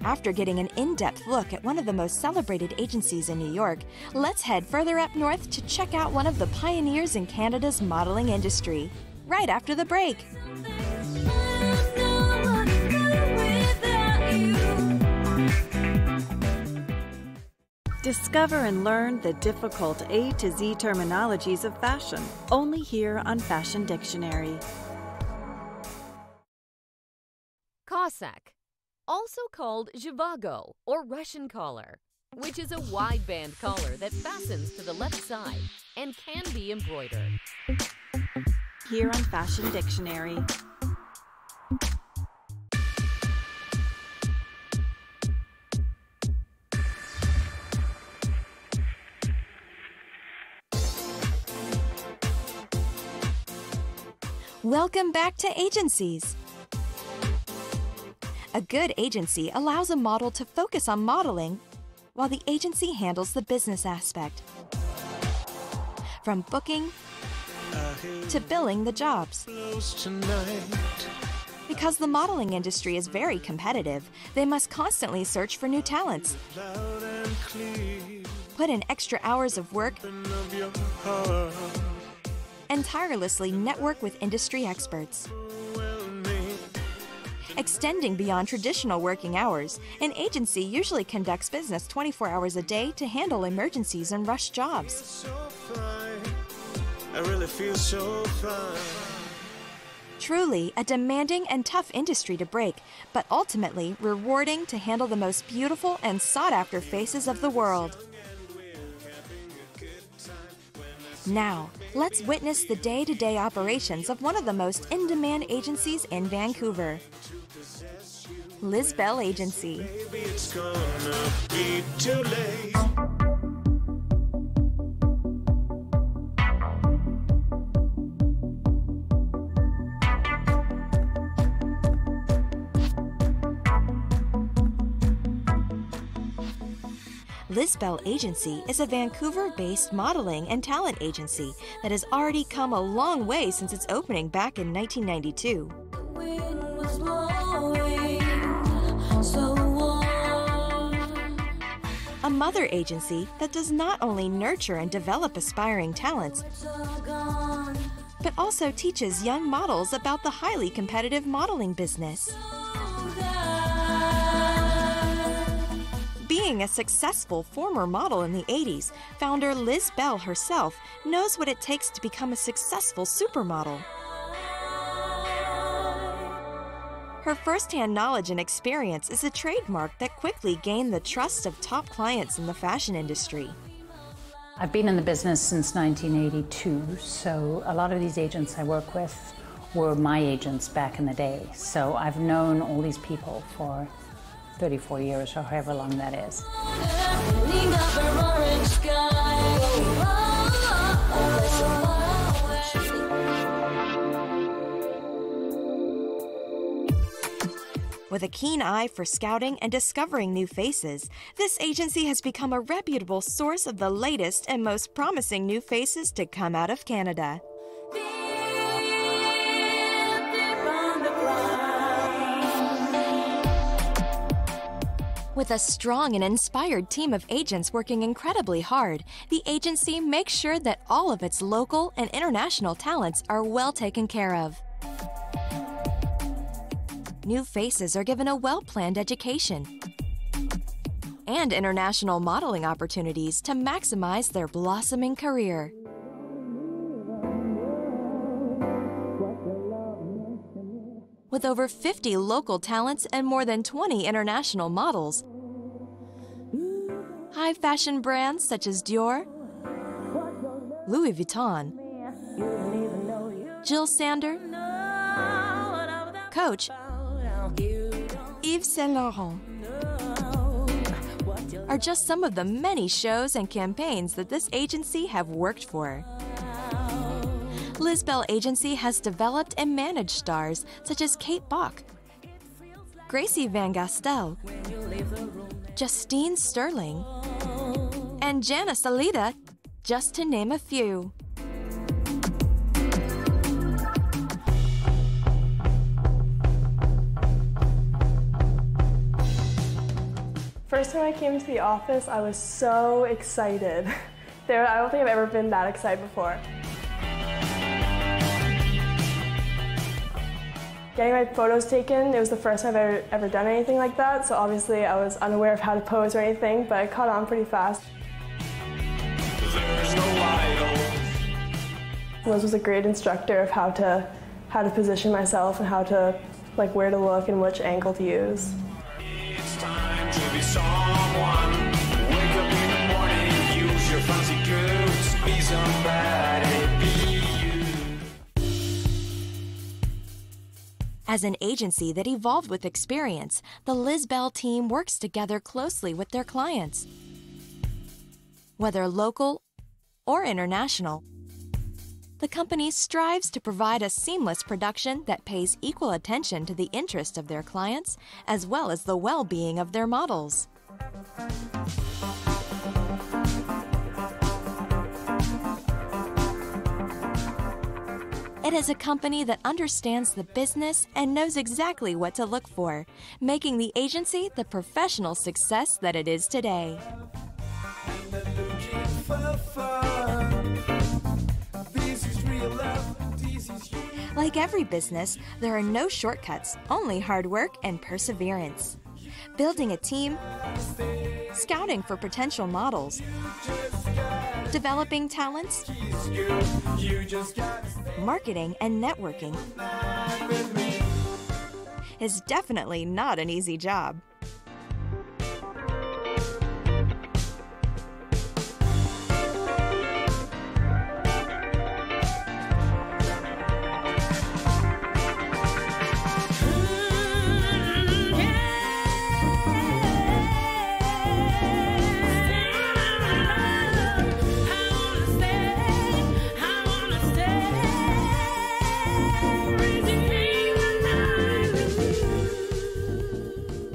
Speaker 19: After getting an in-depth look at one of the most celebrated agencies in New York, let's head further up north to check out one of the pioneers in Canada's modeling industry, right after the break.
Speaker 4: Discover and learn the difficult A to Z terminologies of fashion, only here on Fashion Dictionary.
Speaker 10: Cossack, also called zhivago or Russian collar, which is a wide-band collar that fastens to the left side and can be embroidered.
Speaker 4: Here on Fashion Dictionary.
Speaker 19: Welcome back to agencies. A good agency allows a model to focus on modeling while the agency handles the business aspect. From booking to billing the jobs. Because the modeling industry is very competitive, they must constantly search for new talents, put in extra hours of work, and tirelessly network with industry experts. Extending beyond traditional working hours, an agency usually conducts business 24 hours a day to handle emergencies and rush jobs.
Speaker 7: I really feel so fine.
Speaker 19: Truly a demanding and tough industry to break, but ultimately rewarding to handle the most beautiful and sought-after faces of the world. Now, let's witness the day-to-day operations of one of the most in-demand agencies in Vancouver, Liz Bell Agency.
Speaker 7: It's gonna be too late.
Speaker 19: Liz Bell Agency is a Vancouver-based modeling and talent agency that has already come a long way since its opening back in 1992. A mother agency that does not only nurture and develop aspiring talents, but also teaches young models about the highly competitive modeling business. Being a successful former model in the 80s, founder Liz Bell herself knows what it takes to become a successful supermodel. Her first-hand knowledge and experience is a trademark that quickly gained the trust of top clients in the fashion industry.
Speaker 1: I've been in the business since 1982, so a lot of these agents I work with were my agents back in the day. So I've known all these people for 34 years or however long that is.
Speaker 19: With a keen eye for scouting and discovering new faces, this agency has become a reputable source of the latest and most promising new faces to come out of Canada. With a strong and inspired team of agents working incredibly hard, the agency makes sure that all of its local and international talents are well taken care of. New faces are given a well-planned education and international modeling opportunities to maximize their blossoming career. With over 50 local talents and more than 20 international models, high fashion brands such as Dior, Louis Vuitton, Jill Sander, Coach, Yves Saint Laurent are just some of the many shows and campaigns that this agency have worked for. Liz Bell Agency has developed and managed stars such as Kate Bach, Gracie Van Gastel, Justine Sterling, and Janice Alida, just to name a few.
Speaker 2: First time I came to the office, I was so excited. I don't think I've ever been that excited before. Getting my photos taken, it was the first time I've ever done anything like that, so obviously I was unaware of how to pose or anything, but I caught on pretty fast. Liz was a great instructor of how to position myself and how to, like, where to look and which angle to use.
Speaker 7: It's time to be someone. Wake up in the morning, use your fancy goods. Be somebody, be you.
Speaker 19: As an agency that evolved with experience, the Liz Bell team works together closely with their clients. Whether local or international, the company strives to provide a seamless production that pays equal attention to the interest of their clients as well as the well-being of their models. It is a company that understands the business and knows exactly what to look for, making the agency the professional success that it is today. Like every business, there are no shortcuts, only hard work and perseverance. Building a team, scouting for potential models, developing talents, marketing and networking, is definitely not an easy job.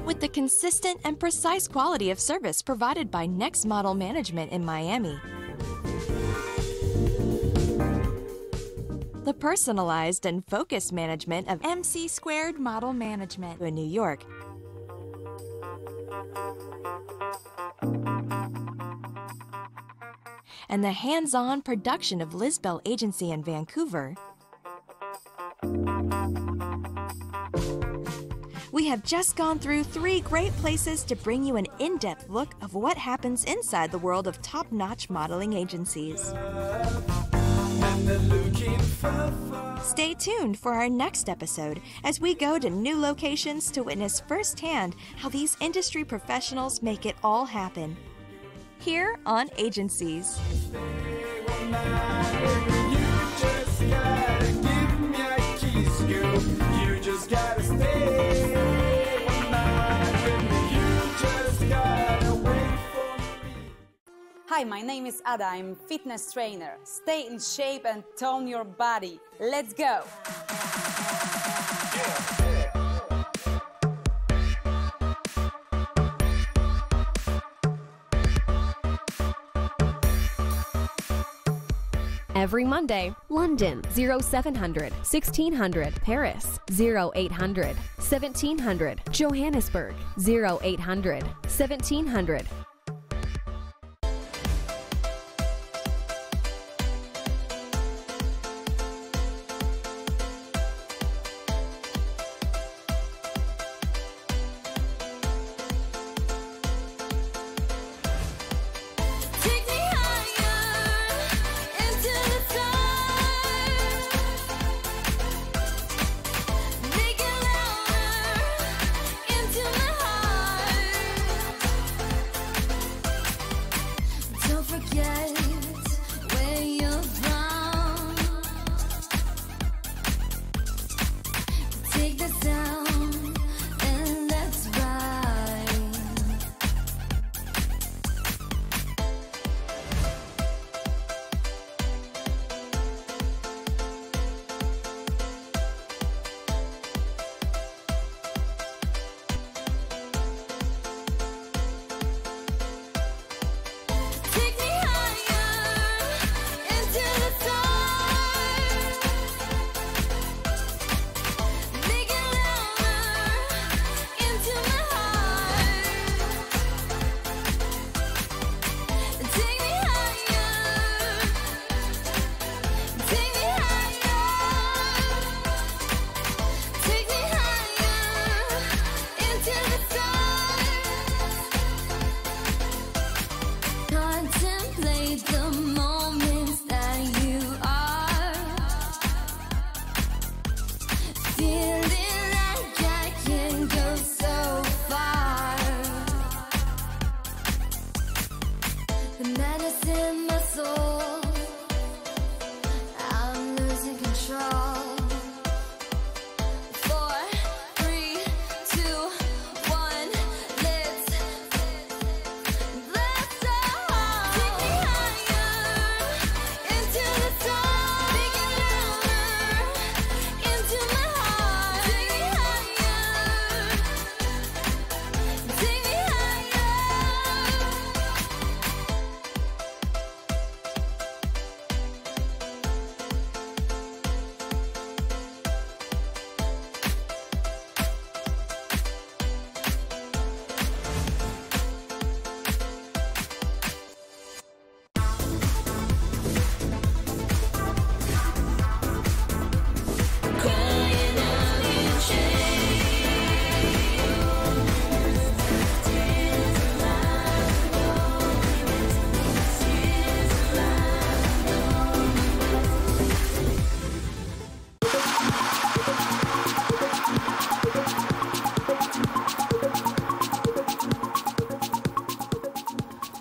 Speaker 19: With the consistent and precise quality of service provided by Next Model Management in Miami, the personalized and focused management of MC Squared Model Management in New York, and the hands-on production of Lisbel Agency in Vancouver, we have just gone through 3 great places to bring you an in-depth look of what happens inside the world of top-notch modeling agencies. Stay tuned for our next episode as we go to new locations to witness firsthand how these industry professionals make it all happen. Here on Agencies.
Speaker 5: Hi, my name is Ada. I'm fitness trainer. Stay in shape and tone your body. Let's go!
Speaker 17: Every Monday, London 0700 1600, Paris 0800 1700, Johannesburg 0800 1700.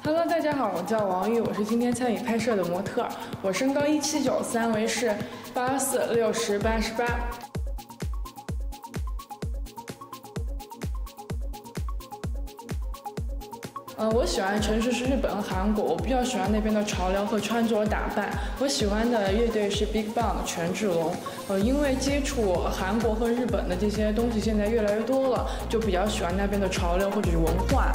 Speaker 6: Hello， 大家好，我叫王玉，我是今天参与拍摄的模特，我身高179，三围是84、60、88。我喜欢的城市是日本和韩国，我比较喜欢那边的潮流和穿着打扮。我喜欢的乐队是 BigBang 权志龙。因为接触韩国和日本的这些东西现在越来越多了，就比较喜欢那边的潮流或者是文化。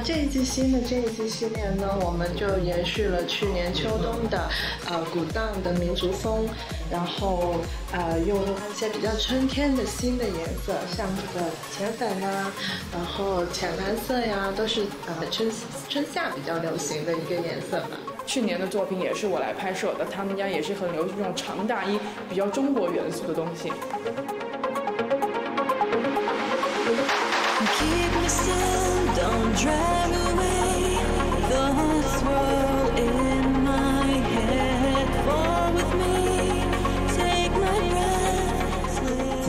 Speaker 11: 这一季新的这一季系列呢，我们就延续了去年秋冬的古当的民族风，然后用一些比较春天的新的颜色，像这个浅粉啊，然后浅蓝色呀，都是春夏比较流行的一个颜色吧。
Speaker 6: 去年的作品也是我来拍摄的，他们家也是很流行这种长大衣，比较中国元素的东西。
Speaker 12: Don't drive away, thoughts swirl in my head. Fall with me, take my breath.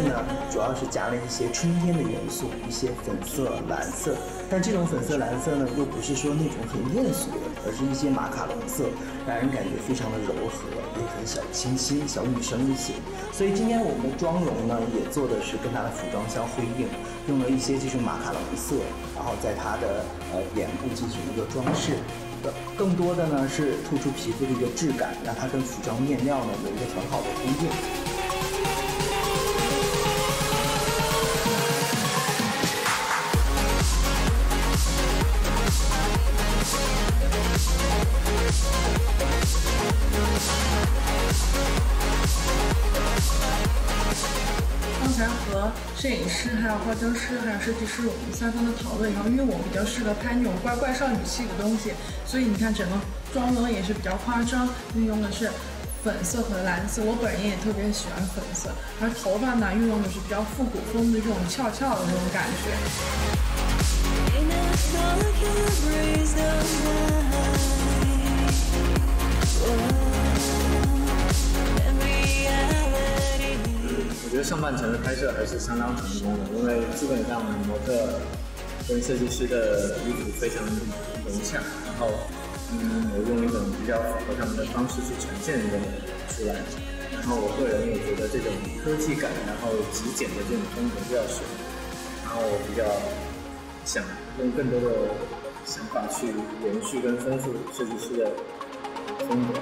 Speaker 23: 呢，主要是加了一些春天的元素，一些粉色、蓝色。但这种粉色、蓝色呢，又不是说那种很艳俗的，而是一些马卡龙色，让人感觉非常的柔和，也很小清新、小女生一些。所以今天我们的妆容呢，也做的是跟她的服装相辉映，用了一些这种马卡龙色，然后在她的脸部进行一个装饰。更多的呢是突出皮肤的一个质感，让它跟服装面料呢有一个很好的呼应。
Speaker 6: 刚才和摄影师、还有化妆师、还有设计师我们3方的讨论，然后因为我比较适合拍那种怪怪少女系的东西，所以你看整个妆容也是比较夸张，运用的是粉色和蓝色。我本人也特别喜欢粉色，而头发呢运用的是比较复古风的这种翘翘的那种感觉。
Speaker 24: 我觉得上半程的拍摄还是相当成功的，因为基本上模特跟设计师的衣服非常融洽，然后我用一种比较符合他们的方式去呈现一个出来。然后我个人也觉得这种科技感，然后极简的这种风格比较喜欢。然后我比较想用更多的想法去延续跟丰富设计师的风格。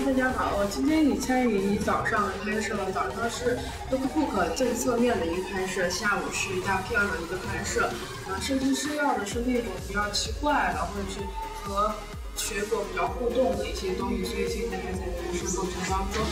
Speaker 6: 大家好，我今天也参与早上的拍摄，早上是 lookbook 正侧面的一个拍摄，下午是大片的一个拍摄。设计师要的是那种比较奇怪的，或者是和水果比较互动的一些东西，所以现在还在拍摄过程当中。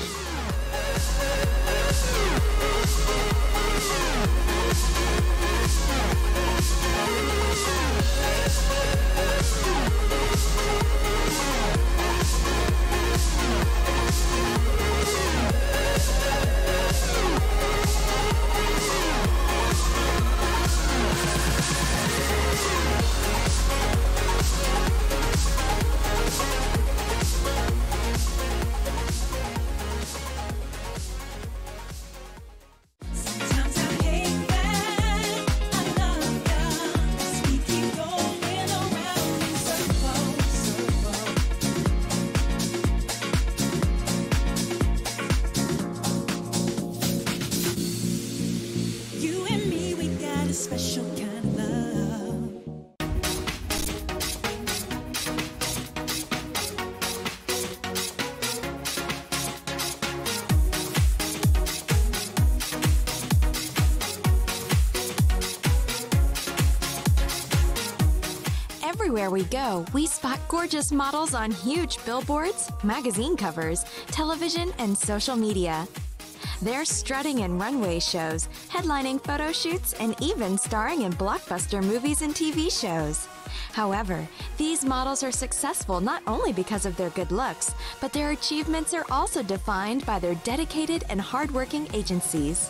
Speaker 19: Everywhere we go, we spot gorgeous models on huge billboards, magazine covers, television, and social media. They're strutting in runway shows, headlining photo shoots, and even starring in blockbuster movies and TV shows. However, these models are successful not only because of their good looks, but their achievements are also defined by their dedicated and hardworking agencies.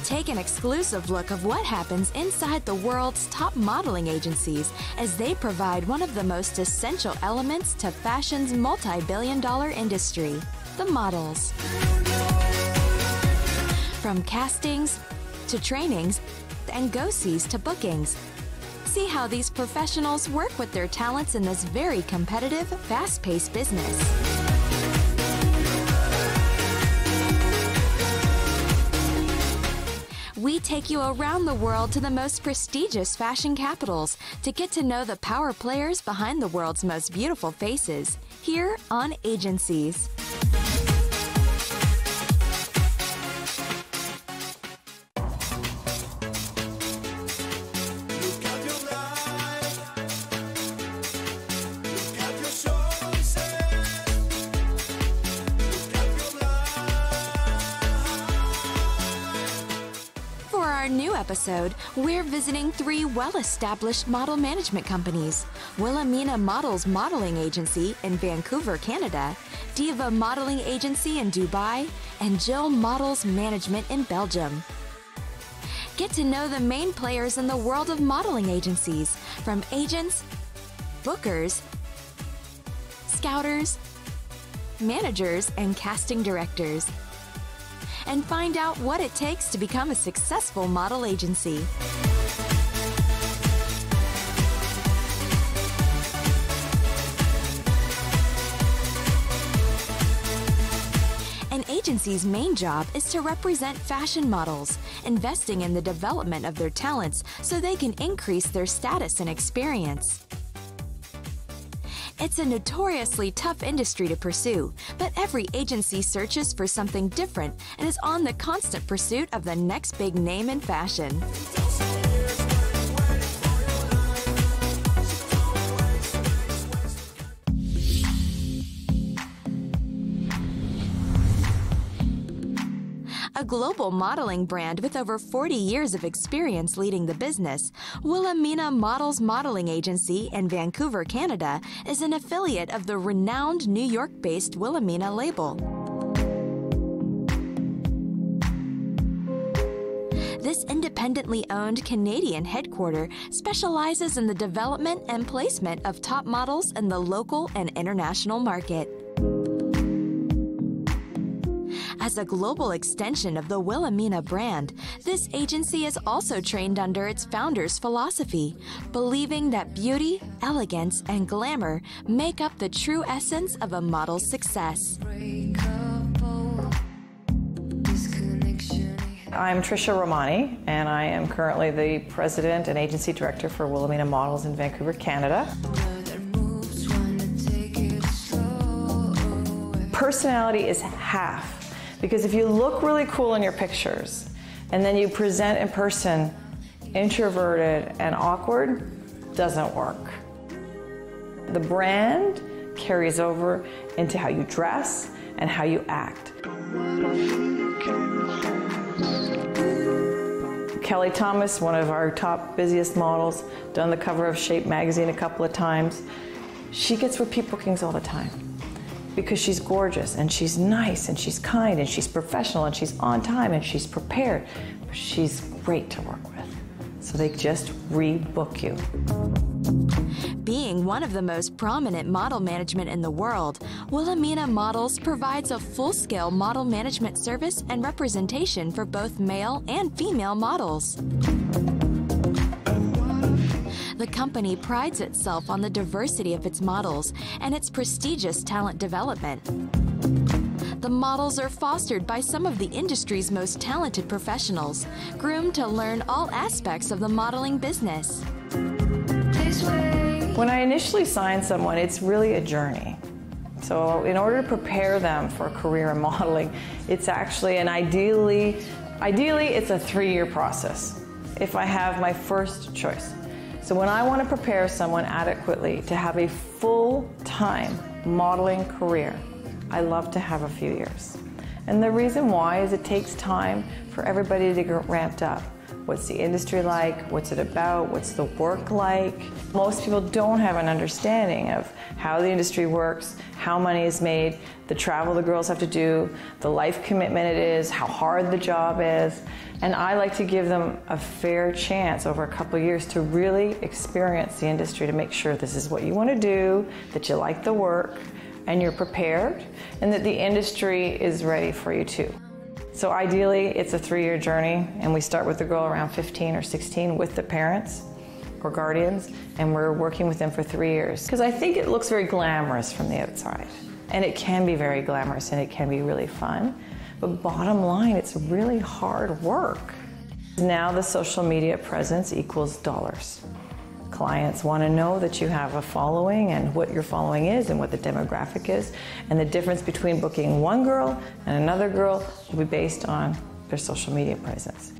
Speaker 19: Take an exclusive look of what happens inside the world's top modeling agencies as they provide one of the most essential elements to fashion's multi-billion-dollar industry, the models. From castings to trainings and go-sees to bookings. See how these professionals work with their talents in this very competitive, fast-paced business. We take you around the world to the most prestigious fashion capitals to get to know the power players behind the world's most beautiful faces, here on Agencies. Episode, we're visiting 3 well-established model management companies: Wilhelmina Models Modeling Agency in Vancouver, Canada, Diva Modeling Agency in Dubai, and Jill Models Management in Belgium. Get to know the main players in the world of modeling agencies, from agents, bookers, scouters, managers, and casting directors. And find out what it takes to become a successful model agency. An agency's main job is to represent fashion models, investing in the development of their talents so they can increase their status and experience. It's a notoriously tough industry to pursue, but every agency searches for something different and is on the constant pursuit of the next big name in fashion. A global modeling brand with over 40 years of experience leading the business, Wilhelmina Models Modeling Agency in Vancouver, Canada, is an affiliate of the renowned New York-based Wilhelmina label. This independently owned Canadian headquarter specializes in the development and placement of top models in the local and international market. As a global extension of the Wilhelmina brand, this agency is also trained under its founder's philosophy, believing that beauty, elegance, and glamour make up the true essence of a model's success.
Speaker 8: I'm Tricia Romani, and I am currently the President and Agency Director for Wilhelmina Models in Vancouver, Canada. Personality is half. Because if you look really cool in your pictures and then you present in person introverted and awkward, doesn't work. The brand carries over into how you dress and how you act. Kelly Thomas, one of our top busiest models, done the cover of Shape magazine a couple of times. She gets repeat bookings all the time, because she's gorgeous and she's nice and she's kind and she's professional and she's on time and she's prepared. She's great to work with. So they just rebook you.
Speaker 19: Being one of the most prominent model management in the world, Wilhelmina Models provides a full-scale model management service and representation for both male and female models. The company prides itself on the diversity of its models and its prestigious talent development. The models are fostered by some of the industry's most talented professionals, groomed to learn all aspects of the modeling business.
Speaker 8: When I initially sign someone, it's really a journey. So in order to prepare them for a career in modeling, it's actually ideally it's a 3-year process. if I have my first choice. So when I want to prepare someone adequately to have a full-time modeling career, I love to have a few years. And the reason why is it takes time for everybody to get ramped up. What's the industry like? What's it about? What's the work like? Most people don't have an understanding of how the industry works, how money is made, the travel the girls have to do, the life commitment it is, how hard the job is. And I like to give them a fair chance over a couple of years to really experience the industry to make sure this is what you want to do, that you like the work, and you're prepared, and that the industry is ready for you too. So ideally, it's a 3-year journey, and we start with the girl around 15 or 16 with the parents or guardians, and we're working with them for 3 years. Because I think it looks very glamorous from the outside, and it can be very glamorous, and it can be really fun. But bottom line, it's really hard work. Now the social media presence equals dollars. Clients want to know that you have a following and what your following is and what the demographic is. And the difference between booking one girl and another girl will be based on their social media presence.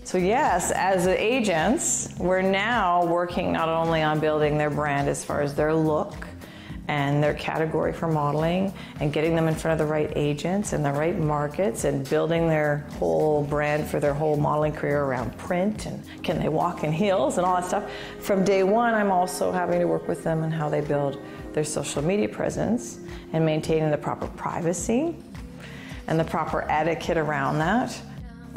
Speaker 8: So yes, as agents, we're now working not only on building their brand as far as their look and their category for modeling and getting them in front of the right agents and the right markets and building their whole brand for their whole modeling career around print and can they walk in heels and all that stuff. From day one, I'm also having to work with them on how they build their social media presence and maintaining the proper privacy and the proper etiquette around that.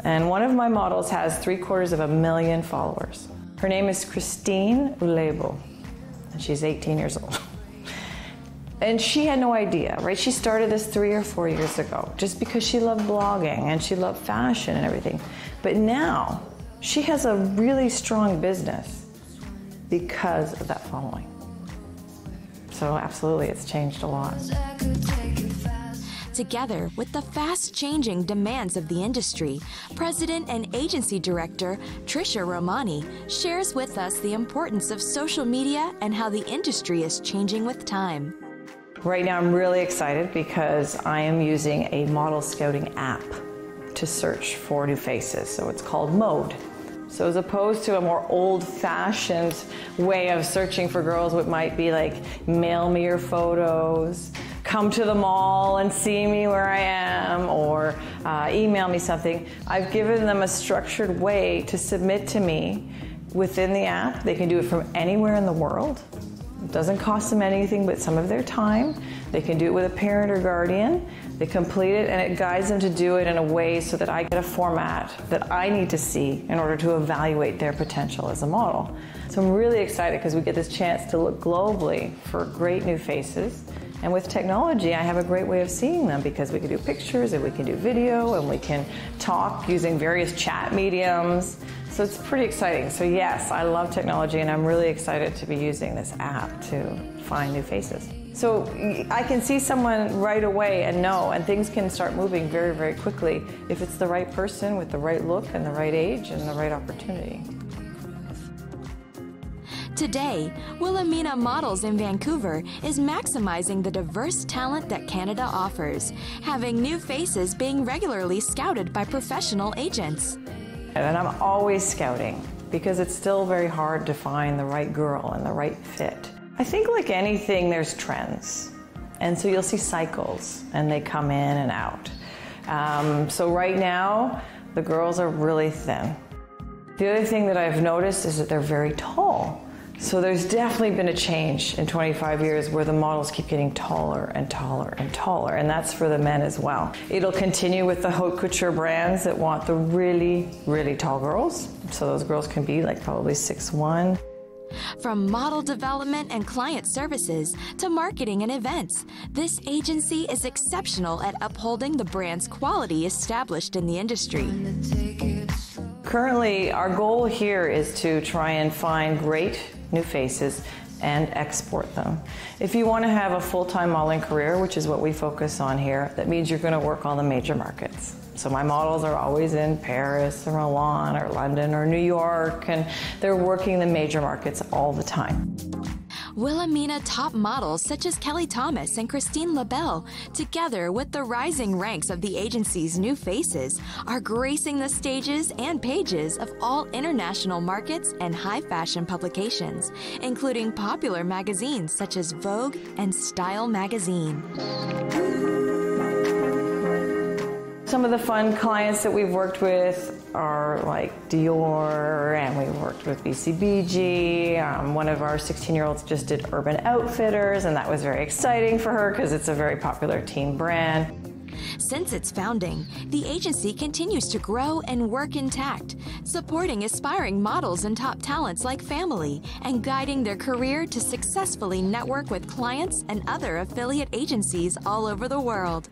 Speaker 8: And one of my models has 750,000 followers. Her name is Christine Ulebo, and she's 18 years old. And she had no idea, right? She started this 3 or 4 years ago just because she loved blogging and she loved fashion and everything. But now she has a really strong business because of that following. So absolutely, it's changed a lot.
Speaker 19: Together with the fast-changing demands of the industry, President and Agency Director Trisha Romani shares with us the importance of social media and how the industry is changing with time.
Speaker 8: Right now I'm really excited because I am using a model scouting app to search for new faces. So it's called Mode. So as opposed to a more old-fashioned way of searching for girls, what might be like mail me your photos, come to the mall and see me where I am, or email me something, I've given them a structured way to submit to me within the app. They can do it from anywhere in the world. It doesn't cost them anything but some of their time. They can do it with a parent or guardian. They complete it and it guides them to do it in a way so that I get a format that I need to see in order to evaluate their potential as a model. So I'm really excited because we get this chance to look globally for great new faces. And with technology, I have a great way of seeing them because we can do pictures and we can do video and we can talk using various chat mediums. So it's pretty exciting. So yes, I love technology and I'm really excited to be using this app to find new faces. So I can see someone right away and know, and things can start moving very, very quickly if it's the right person with the right look and the right age and the right opportunity.
Speaker 19: Today, Wilhelmina Models in Vancouver is maximizing the diverse talent that Canada offers, having new faces being regularly scouted by professional agents.
Speaker 8: And I'm always scouting because it's still very hard to find the right girl and the right fit. I think like anything, there's trends. And so you'll see cycles and they come in and out. So right now, the girls are really thin. The other thing that I've noticed is that they're very tall. So there's definitely been a change in 25 years where the models keep getting taller and taller and taller, and that's for the men as well. It'll continue with the haute couture brands that want the really, really tall girls. So those girls can be like probably 6'1".
Speaker 19: From model development and client services to marketing and events, this agency is exceptional at upholding the brand's quality established in the industry.
Speaker 8: Currently, our goal here is to try and find great new faces and export them. If you want to have a full-time modeling career, which is what we focus on here, that means you're going to work on the major markets. So my models are always in Paris or Milan or London or New York, and they're working the major markets all the time.
Speaker 19: Wilhelmina top models such as Kelly Thomas and Christine LaBelle, together with the rising ranks of the agency's new faces, are gracing the stages and pages of all international markets and high fashion publications, including popular magazines such as Vogue and Style magazine.
Speaker 8: Some of the fun clients that we've worked with are like Dior, and we've worked with BCBG. One of our 16-year-olds just did Urban Outfitters, and that was very exciting for her because it's a very popular teen brand.
Speaker 19: Since its founding, the agency continues to grow and work intact, supporting aspiring models and top talents like Family, and guiding their career to successfully network with clients and other affiliate agencies all over the world.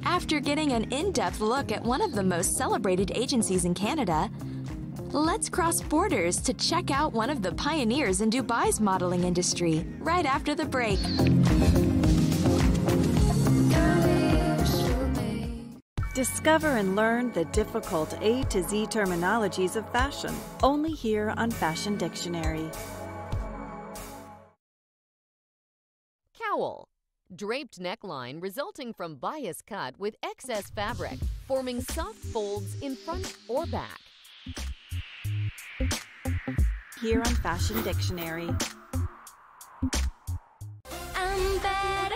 Speaker 19: After getting an in-depth look at one of the most celebrated agencies in Canada, let's cross borders to check out one of the pioneers in Dubai's modeling industry right after the break.
Speaker 4: Discover and learn the difficult A to Z terminologies of fashion, only here on Fashion Dictionary.
Speaker 10: Cowl. Draped neckline resulting from bias cut with excess fabric, forming soft folds in front or back.
Speaker 4: Here on Fashion Dictionary.
Speaker 12: I'm better.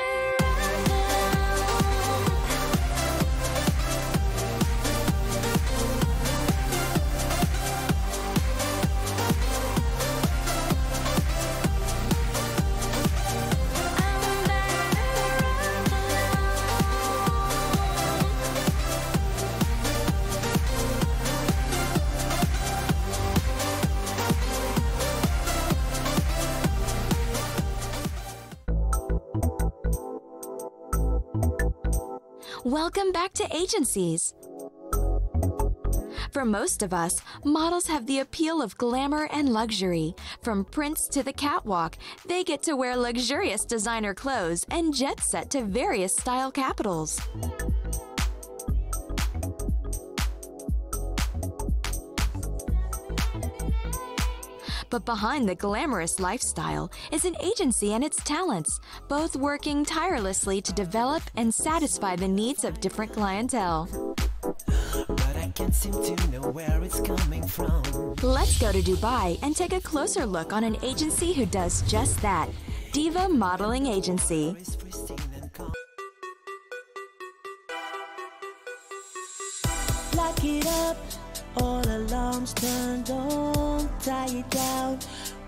Speaker 19: Welcome back to agencies. For most of us, models have the appeal of glamour and luxury. From prints to the catwalk, they get to wear luxurious designer clothes and jet set to various style capitals. But behind the glamorous lifestyle is an agency and its talents, both working tirelessly to develop and satisfy the needs of different clientele.
Speaker 12: But I can't seem to know where it's coming from.
Speaker 19: Let's go to Dubai and take a closer look on an agency who does just that, Diva Modeling Agency.
Speaker 12: Lock it up, all alarms turned on, tie it down,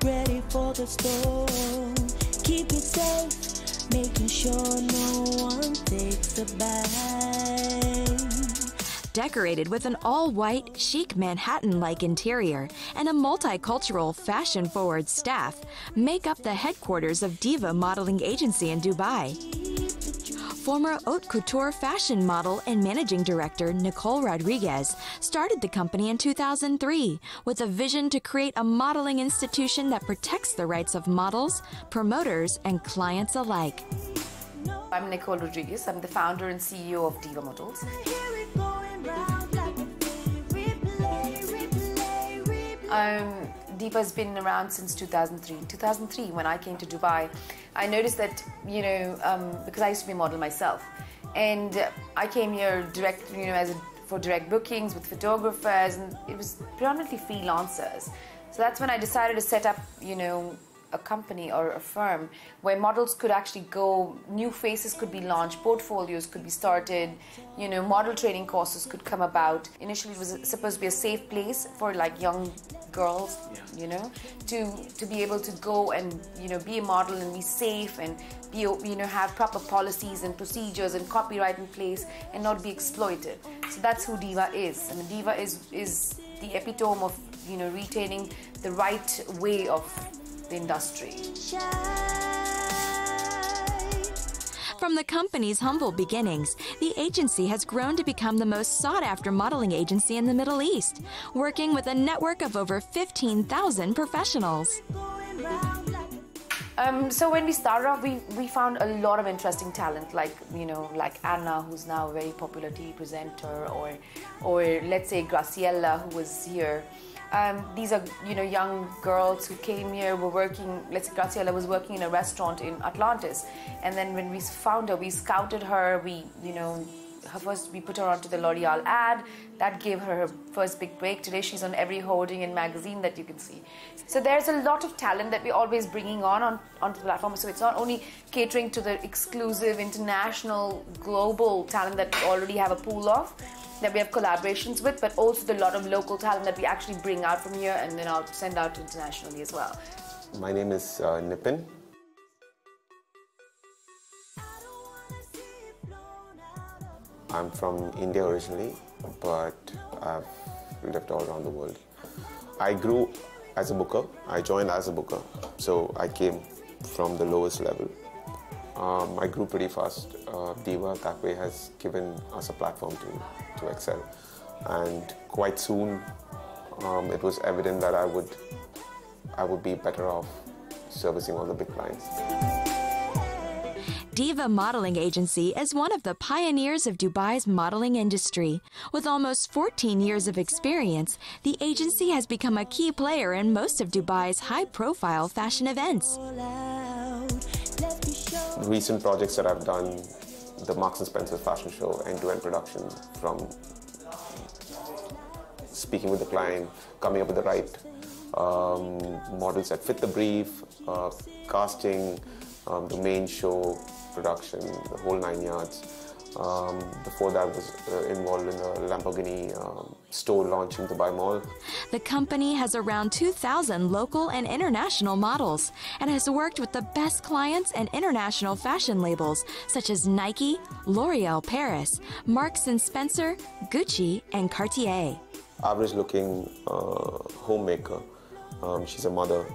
Speaker 12: ready for the storm. Keep it safe, making sure no one takes a bite.
Speaker 19: Decorated with an all-white, chic Manhattan-like interior and a multicultural, fashion-forward staff, make up the headquarters of Diva Modeling Agency in Dubai. Former haute couture fashion model and managing director Nicole Rodriguez started the company in 2003 with a vision to create a modeling institution that protects the rights of models, promoters, and clients alike.
Speaker 15: I'm Nicole Rodriguez. I'm the founder and CEO of Diva Models. Diva has been around since 2003. 2003, when I came to Dubai, I noticed that, because I used to be a model myself, and I came here direct, for direct bookings with photographers, and it was predominantly freelancers. So that's when I decided to set up, a company or a firm where models could actually go, new faces could be launched, portfolios could be started, model training courses could come about. Initially it was supposed to be a safe place for like young girls, to be able to go and, be a model and be safe and be, have proper policies and procedures and copyright in place and not be exploited. So that's who Diva is. I mean, Diva is the epitome of, retaining the right way of the industry.
Speaker 19: From the company's humble beginnings, the agency has grown to become the most sought-after modeling agency in the Middle East, working with a network of over 15,000 professionals.
Speaker 15: So when we started off, we found a lot of interesting talent, like Anna, who's now a very popular TV presenter, or let's say Graciela, who was here. These are, young girls who came here, were working, let's say Graciela was working in a restaurant in Atlantis. And then when we found her, we scouted her, we put her onto the L'Oreal ad. That gave her first big break. Today she's on every hoarding and magazine that you can see. So there's a lot of talent that we're always bringing onto the platform. So it's not only catering to the exclusive, international, global talent that we already have a pool of, that we have collaborations with, but also the lot of local talent that we actually bring out from here and then send out internationally as well.
Speaker 9: My name is Nipin. I'm from India originally, but I've lived all around the world. I grew as a booker. I joined as a booker, so I came from the lowest level. I grew pretty fast. Diva that way has given us a platform to excel. And quite soon, it was evident that I would be better off servicing all the big clients.
Speaker 19: Diva Modeling Agency is one of the pioneers of Dubai's modeling industry. With almost 14 years of experience, the agency has become a key player in most of Dubai's high-profile fashion events.
Speaker 9: Recent projects that I've done, the Marks & Spencer fashion show, end-to-end production, from speaking with the client, coming up with the right models that fit the brief, casting, the main show, production, the whole 9 yards. Before that, was involved in a Lamborghini store launch in Dubai Mall.
Speaker 19: The company has around 2,000 local and international models and has worked with the best clients and international fashion labels such as Nike, L'Oreal Paris, Marks & Spencer, Gucci, and Cartier.
Speaker 9: Average-looking homemaker. She's a mother.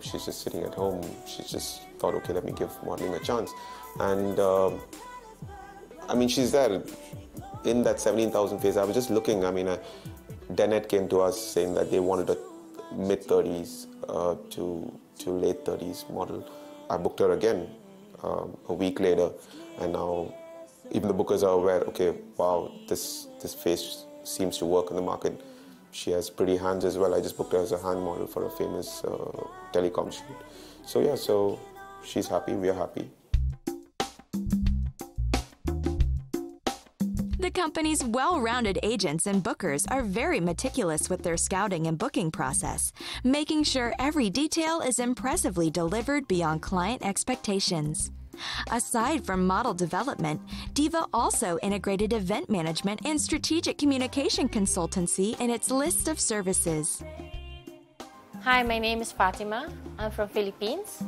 Speaker 9: She's just sitting at home. She just thought, okay, let me give modeling a chance. And I mean, she's there in that 17,000 phase. I was just looking. I mean, Dennett came to us saying that they wanted a mid-30s to late 30s model. I booked her again a week later, and now even the bookers are aware. Okay, wow, this face seems to work in the market. She has pretty hands as well. I just booked her as a hand model for a famous telecom shoot. So yeah, so she's happy. We are happy.
Speaker 19: The company's well-rounded agents and bookers are very meticulous with their scouting and booking process, making sure every detail is impressively delivered beyond client expectations. Aside from model development, Diva also integrated event management and strategic communication consultancy in its list of services.
Speaker 13: Hi, my name is Fatima. I'm from Philippines.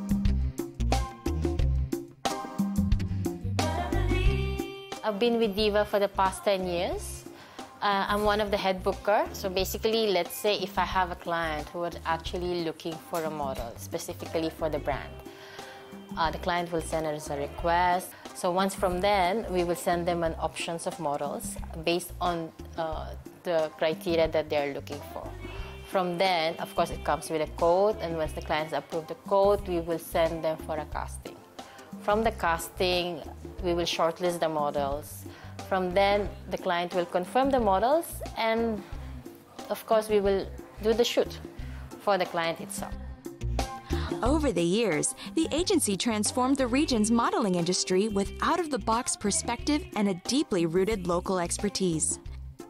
Speaker 13: I've been with Diva for the past 10 years. I'm one of the head booker. So basically, let's say if I have a client who is actually looking for a model, specifically for the brand, the client will send us a request. So once from then, we will send them an options of models based on the criteria that they're looking for. From then, of course, it comes with a quote, and once the clients approve the quote, we will send them for a casting. From the casting, we will shortlist the models. From then, the client will confirm the models, and of course, we will do the shoot for the client itself.
Speaker 19: Over the years, the agency transformed the region's modeling industry with out-of-the-box perspective and a deeply rooted local expertise.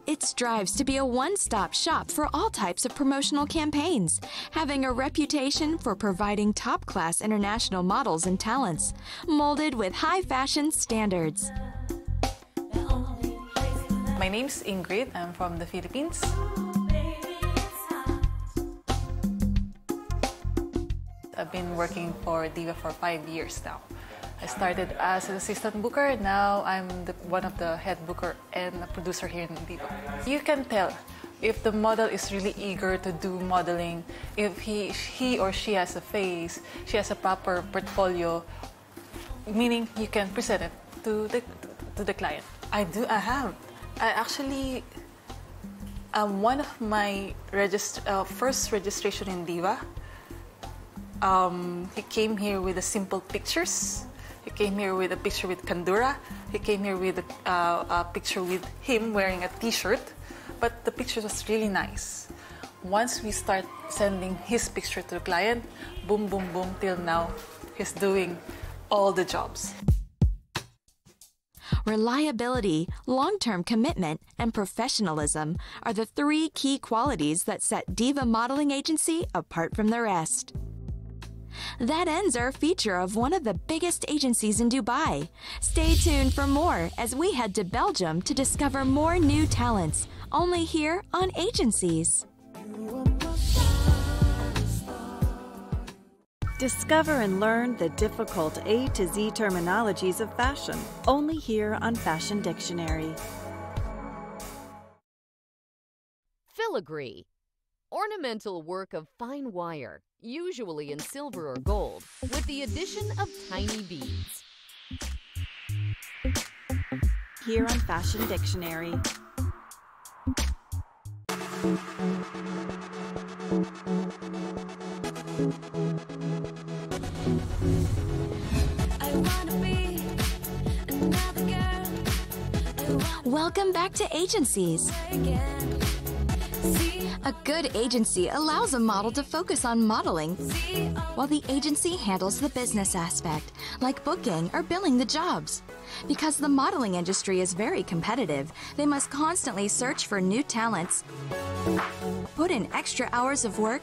Speaker 19: It strives to be a one-stop shop for all types of promotional campaigns, having a reputation for providing top-class international models and talents, molded with high-fashion standards.
Speaker 14: My name's Ingrid. I'm from the Philippines. I've been working for Diva for 5 years now. I started as an assistant booker. Now I'm one of the head booker and a producer here in Diva. You can tell if the model is really eager to do modeling, if he or she has a face, she has a proper portfolio, meaning you can present it to the client. I have. I actually, one of my first registration in Diva, he came here with the simple pictures. He came here with a picture with Kandura. He came here with a picture with him wearing a t-shirt. But the picture was really nice. Once we start sending his picture to the client, boom, boom, boom, till now, he's doing all the jobs.
Speaker 19: Reliability, long-term commitment, and professionalism are the three key qualities that set Diva Modeling Agency apart from the rest. That ends our feature of one of the biggest agencies in Dubai. Stay tuned for more as we head to Belgium to discover more new talents, only here on Agencies.
Speaker 4: Discover and learn the difficult A to Z terminologies of fashion, only here on Fashion Dictionary.
Speaker 10: Filigree. Ornamental work of fine wire, usually in silver or gold, with the addition of tiny beads.
Speaker 4: Here on Fashion Dictionary.
Speaker 19: Welcome back to Agencies. A good agency allows a model to focus on modeling, while the agency handles the business aspect, like booking or billing the jobs. Because the modeling industry is very competitive, they must constantly search for new talents, put in extra hours of work,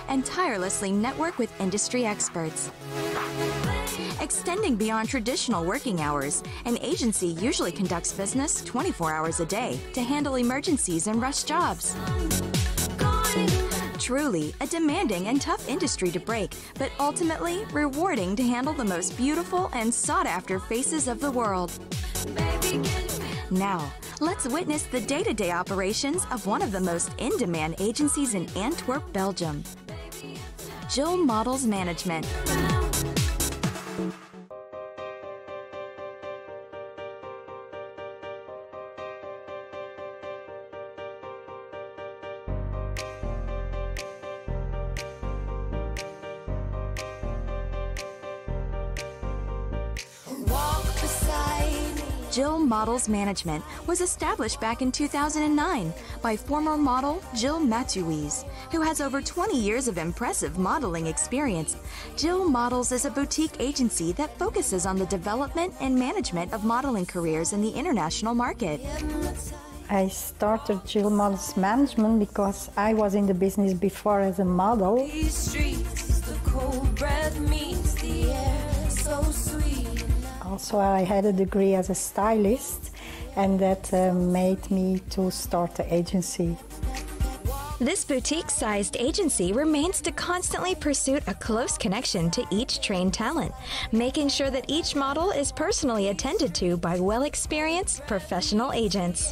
Speaker 19: and tirelessly network with industry experts. Extending beyond traditional working hours, an agency usually conducts business 24 hours a day to handle emergencies and rush jobs. Truly a demanding and tough industry to break, but ultimately rewarding to handle the most beautiful and sought-after faces of the world. Now, let's witness the day-to-day operations of one of the most in-demand agencies in Antwerp, Belgium. Jill Models Management. Jill Models Management was established back in 2009 by former model Jill Mathuise, who has over 20 years of impressive modeling experience. Jill Models is a boutique agency that focuses on the development and management of modeling careers in the international market.
Speaker 3: I started Jill Models Management because I was in the business before as a model.
Speaker 12: These streets, the cold breath meets the air, so sweet.
Speaker 3: Also, I had a degree as a stylist, and that made me to start the agency.
Speaker 19: This boutique-sized agency remains to constantly pursue a close connection to each trained talent, making sure that each model is personally attended to by well-experienced professional agents.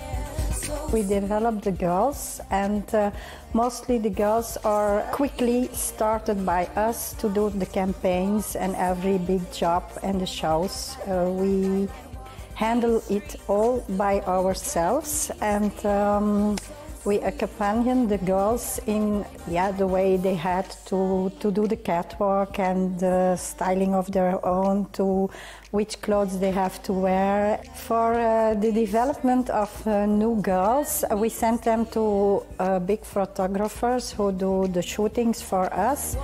Speaker 3: We develop the girls, and mostly the girls are quickly started by us to do the campaigns and every big job and the shows. We handle it all by ourselves, and we accompany the girls in the way they had to do the catwalk and the styling of their own, to which clothes they have to wear. For the development of new girls, we send them to big photographers who do the shootings for us.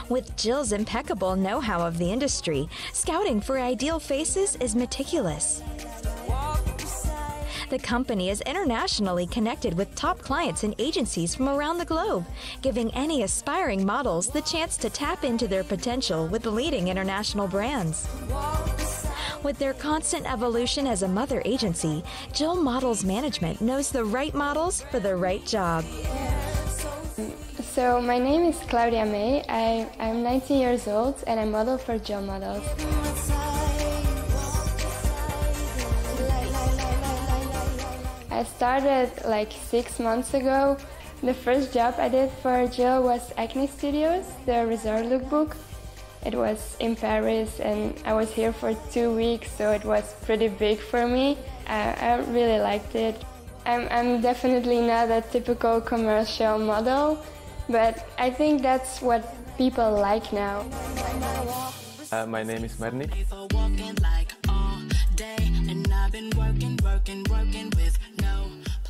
Speaker 19: With Jill's impeccable know-how of the industry, scouting for ideal faces is meticulous. The company is internationally connected with top clients and agencies from around the globe, giving any aspiring models the chance to tap into their potential with leading international brands. With their constant evolution as a mother agency, Jill Models Management knows the right models for the right job.
Speaker 16: So my name is Claudia May. I'm 19 years old and I model for Jill Models. I started like 6 months ago. The first job I did for Jill was Acne Studios, the resort lookbook. It was in Paris and I was here for 2 weeks, so it was pretty big for me. I really liked it. I'm definitely not a typical commercial model, but I think that's what people like now.
Speaker 20: My name is Merni.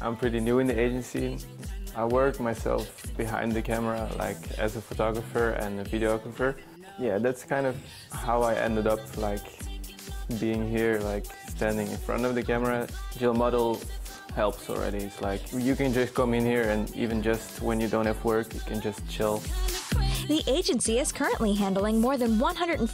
Speaker 20: I'm pretty new in the agency. I work myself behind the camera, like as a photographer and a videographer. Yeah, that's kind of how I ended up like being here, like standing in front of the camera. Jill Model helps already. It's like you can just come in here and even just when you don't have work, you can just chill.
Speaker 19: The agency is currently handling more than 140